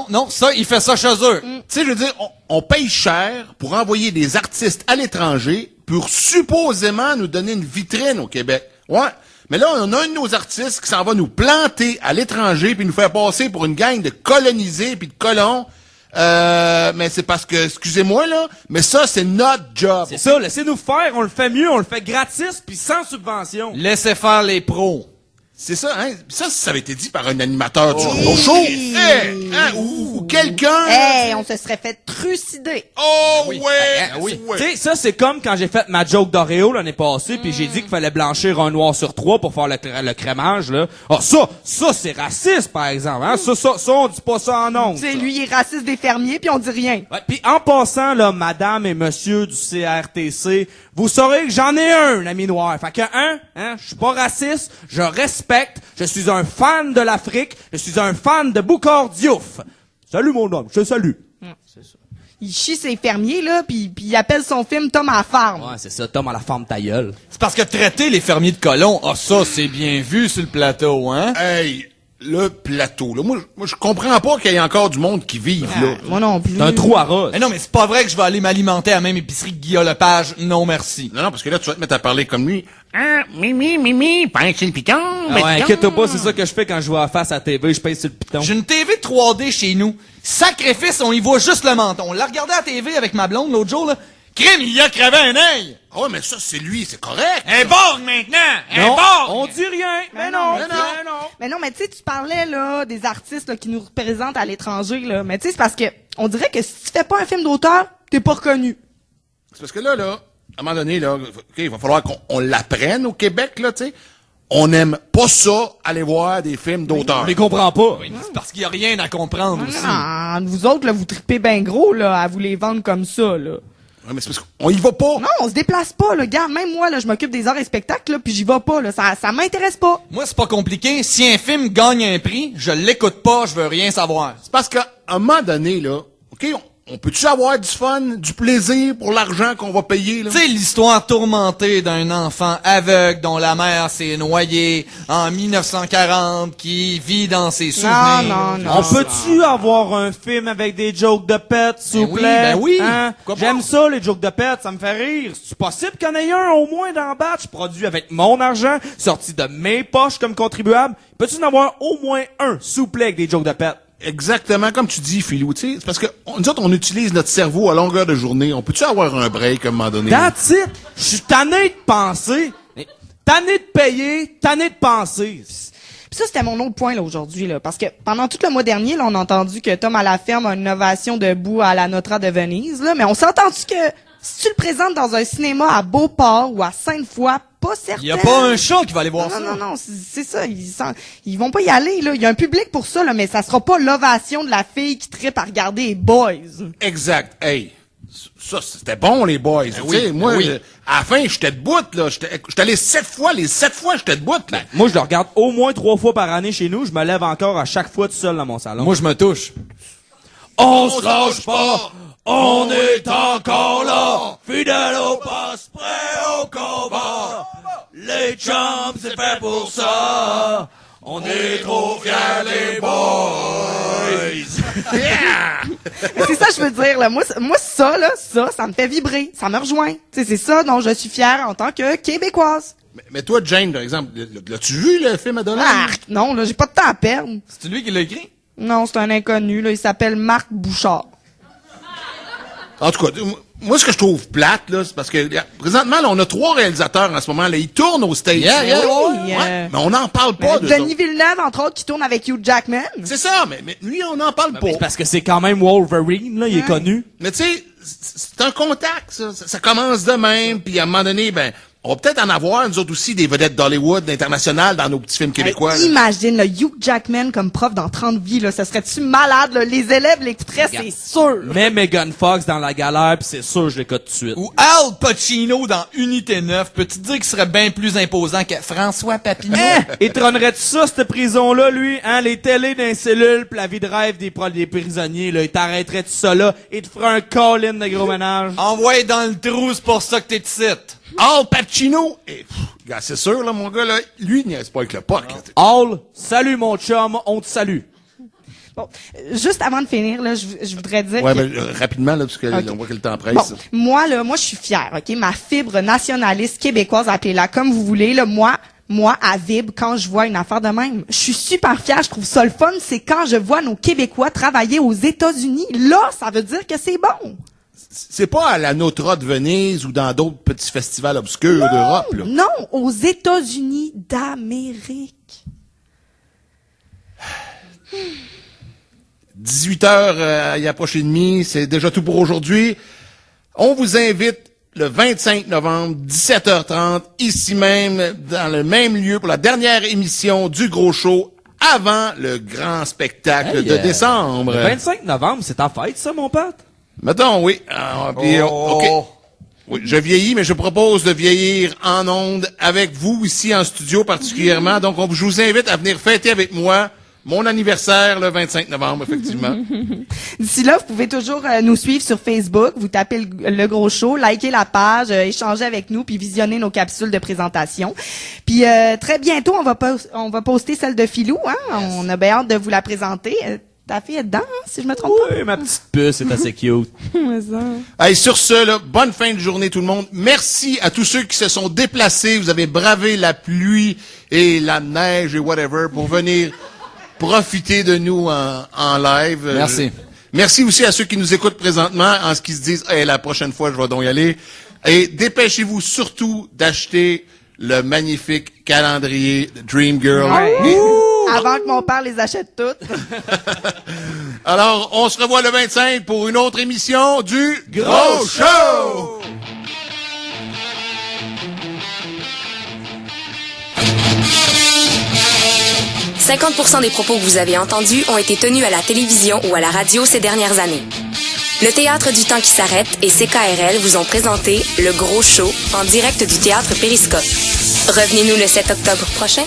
Non, ça, il fait ça chez eux. Tu sais, je veux dire, on paye cher pour envoyer des artistes à l'étranger pour supposément nous donner une vitrine au Québec. Ouais. Mais là, on a un de nos artistes qui s'en va nous planter à l'étranger puis nous faire passer pour une gang de colonisés puis de colons. Mais c'est parce que, excusez-moi, là, mais ça, c'est notre job. C'est ça, laissez-nous faire, on le fait mieux, on le fait gratis puis sans subvention. Laissez faire les pros. C'est ça, hein? Ça avait été dit par un animateur du gros show. Hey, hein? Ou quelqu'un. Hey, on se serait fait trucider. Oh, Oui. oui. Tu sais, ça, c'est comme quand j'ai fait ma joke d'Oreo l'année passée, puis j'ai dit qu'il fallait blanchir un noir sur 3 pour faire le crémage, là. Ah, ça, c'est raciste, par exemple, hein. Ça, on dit pas ça en ondes. Tu sais, lui, il est raciste des fermiers, puis on dit rien. Ouais, puis en passant, là, madame et monsieur du CRTC, vous saurez que j'en ai un ami noir. Fait que, je suis pas raciste, je respecte, je suis un fan de l'Afrique, je suis un fan de Boucard Diouf. Salut, mon homme, je te salue. C'est ça. Il chie ses fermiers, là, puis il appelle son film Tom à la farm. Ouais, c'est ça, Tom à la forme ta gueule. C'est parce que traiter les fermiers de colons, ça, c'est bien vu sur le plateau, hein? Hey, le plateau, là. Moi, je comprends pas qu'il y ait encore du monde qui vive, là. Moi non plus. C'est un trou à rose. Mais non, mais c'est pas vrai que je vais aller m'alimenter à la même épicerie que Guillaume Lepage. Non, merci. Non, parce que là, tu vas te mettre à parler comme lui. Ah, mimi, pince sur le piton. Ah ouais, inquiète-toi pas, c'est ça que je fais quand je vois face à la TV, je pèse sur le piton. J'ai une TV 3D chez nous. Sacrifice, on y voit juste le menton. On l'a regardé à la TV avec ma blonde l'autre jour, là. Crime, il y a crevé un œil. Ah ouais, mais ça, c'est lui, c'est correct. Un borgne maintenant! Un Non, borgne! on dit rien. Mais non, Mais non, mais tu sais, tu parlais, là, des artistes, là, qui nous représentent à l'étranger, là. Mais tu sais, c'est parce que, on dirait que si tu fais pas un film d'auteur, t'es pas reconnu. C'est parce que là, à un moment donné, là, OK, il va falloir qu'on l'apprenne au Québec, là, tu sais. On n'aime pas ça, aller voir des films d'auteurs. On les comprend pas. C'est parce qu'il y a rien à comprendre aussi. Ah, vous autres, là, vous tripez ben gros, là, à vous les vendre comme ça, là. Ouais, mais c'est parce qu'on y va pas. Non, on se déplace pas, là. Regarde, même moi, là, je m'occupe des arts et spectacles, là, puis j'y vais pas, là. Ça m'intéresse pas. Moi, c'est pas compliqué. Si un film gagne un prix, je l'écoute pas, je veux rien savoir. C'est parce qu'à un moment donné, là, OK, on peut-tu avoir du fun, du plaisir pour l'argent qu'on va payer, là? Tu sais, l'histoire tourmentée d'un enfant aveugle dont la mère s'est noyée en 1940, qui vit dans ses souvenirs. Non. On peut-tu avoir un film avec des jokes de pète, s'il vous plaît? Ben oui. Hein? Pourquoi pas? J'aime ça, les jokes de pète, ça me fait rire. C'est possible qu'il y en ait un, au moins, dans le batch, produit avec mon argent, sorti de mes poches comme contribuable? Peux-tu en avoir au moins un, s'il vous plaît, avec des jokes de pète? Exactement, comme tu dis, Philou, tu sais, c'est parce que nous autres, on utilise notre cerveau à longueur de journée. On peut-tu avoir un break à un moment donné? That's it! Je suis tanné de penser, tanné de payer, tanné de penser. Puis ça, c'était mon autre point là aujourd'hui, là, parce que pendant tout le mois dernier, là, on a entendu que Tom à la ferme a une innovation debout à la Notre de Venise, là, mais on s'est entendu que si tu le présentes dans un cinéma à Beauport ou à Sainte-Foy, pas certain. Il y a pas un chat qui va aller voir ça. Non, c'est ça. Ils vont pas y aller, là. Il y a un public pour ça, là, mais ça sera pas l'ovation de la fille qui trippe à regarder les boys. Exact. Hey, ça, c'était bon, les boys. Tu sais, moi, à la fin, j'étais debout, là. J'étais allé 7 fois. Les 7 fois, j'étais debout, là. Moi, je le regarde au moins 3 fois par année chez nous. Je me lève encore à chaque fois tout seul dans mon salon. Moi, je me touche. On se lâche pas! On est encore là! Fidèle au poste, prêt au combat! Les chums, c'est fait pour ça! On est trop fiers, les boys! Mais c'est ça, je veux dire, là. Moi, ça me fait vibrer. Ça me rejoint. Tu sais, c'est ça dont je suis fière en tant que Québécoise. Mais toi, Jane, par exemple, l'as-tu vu, le film Adolescent? Non, là, j'ai pas de temps à perdre. C'est lui qui l'a écrit? Non, c'est un inconnu, là. Il s'appelle Marc Bouchard. En tout cas, moi, ce que je trouve plate, là, c'est parce que, présentement, là, on a 3 réalisateurs en ce moment, là. Ils tournent aux States. Ouais, mais on n'en parle pas de Denis Villeneuve, entre autres, qui tourne avec Hugh Jackman. C'est ça, mais lui, on n'en parle pas. C'est parce que c'est quand même Wolverine, là. Il est connu. Mais tu sais, c'est un contact, ça. Ça commence de même, puis à un moment donné, ben, on va peut-être en avoir, nous autres aussi, des vedettes d'Hollywood, internationales, dans nos petits films québécois. Imagine, là, Hugh Jackman comme prof dans 30 vies, là. Ça serait-tu malade, là? Les élèves l'écouteraient, c'est sûr. Mets Megan Fox dans La Galère, pis c'est sûr, je l'écoute tout de suite. Ou Al Pacino dans Unité 9. Peux-tu te dire qu'il serait bien plus imposant que François Papineau? Il trônerait-tu ça, cette prison-là, lui? Hein? Les télés d'un cellule, pis la vie de rêve des prisonniers, là. Il t'arrêterait-tu ça, là? Il te ferait un call-in de gros ménage. Envoyé dans le trou, c'est pour ça que t'es ici. Al Pacino! Gars, c'est sûr, là, mon gars, là, lui, il n'y a pas avec le POC. Al, salut mon chum, on te salue. Bon, juste avant de finir, là, je voudrais dire Ouais, que... ben, rapidement, là, parce que on voit que le temps presse. Bon, moi, je suis fière, OK? Ma fibre nationaliste québécoise, appelez-la comme vous voulez, là, moi, à vibre quand je vois une affaire de même. Je suis super fière, je trouve ça le fun, c'est quand je vois nos Québécois travailler aux États-Unis. Là, ça veut dire que c'est bon. C'est pas à la Notre de Venise ou dans d'autres petits festivals obscurs d'Europe, là. Non, aux États-Unis d'Amérique. 18h, il approche et demi, c'est déjà tout pour aujourd'hui. On vous invite le 25 novembre, 17h30, ici même, dans le même lieu, pour la dernière émission du Gros Show, avant le grand spectacle de décembre. Le 25 novembre, c'est ta fête, ça, mon pote? Mettons, oui. OK. Oui, je vieillis, mais je propose de vieillir en ondes avec vous ici en studio particulièrement. Donc, je vous invite à venir fêter avec moi mon anniversaire le 25 novembre, effectivement. D'ici là, vous pouvez toujours nous suivre sur Facebook. Vous tapez le Gros Show, likez la page, échangez avec nous, puis visionnez nos capsules de présentation. Puis très bientôt, on va poster celle de Philou. Hein? Yes. On a bien hâte de vous la présenter. Ta fille est dedans, hein, si je me trompe pas. Oui, ma petite puce, c'est assez cute. Allez, sur ce, là, bonne fin de journée tout le monde. Merci à tous ceux qui se sont déplacés. Vous avez bravé la pluie et la neige et whatever pour venir profiter de nous en live. Merci. Merci aussi à ceux qui nous écoutent présentement en ce qu'ils se disent, hey, la prochaine fois, je vais donc y aller. Et dépêchez-vous surtout d'acheter le magnifique calendrier Dream Girl. Ouais. Avant que mon père les achète toutes. Alors, on se revoit le 25 pour une autre émission du Gros Show! « 50% des propos que vous avez entendus ont été tenus à la télévision ou à la radio ces dernières années. Le Théâtre du Temps qui s'arrête et CKRL vous ont présenté Le Gros Show en direct du Théâtre Périscope. Revenez-nous le 7 octobre prochain.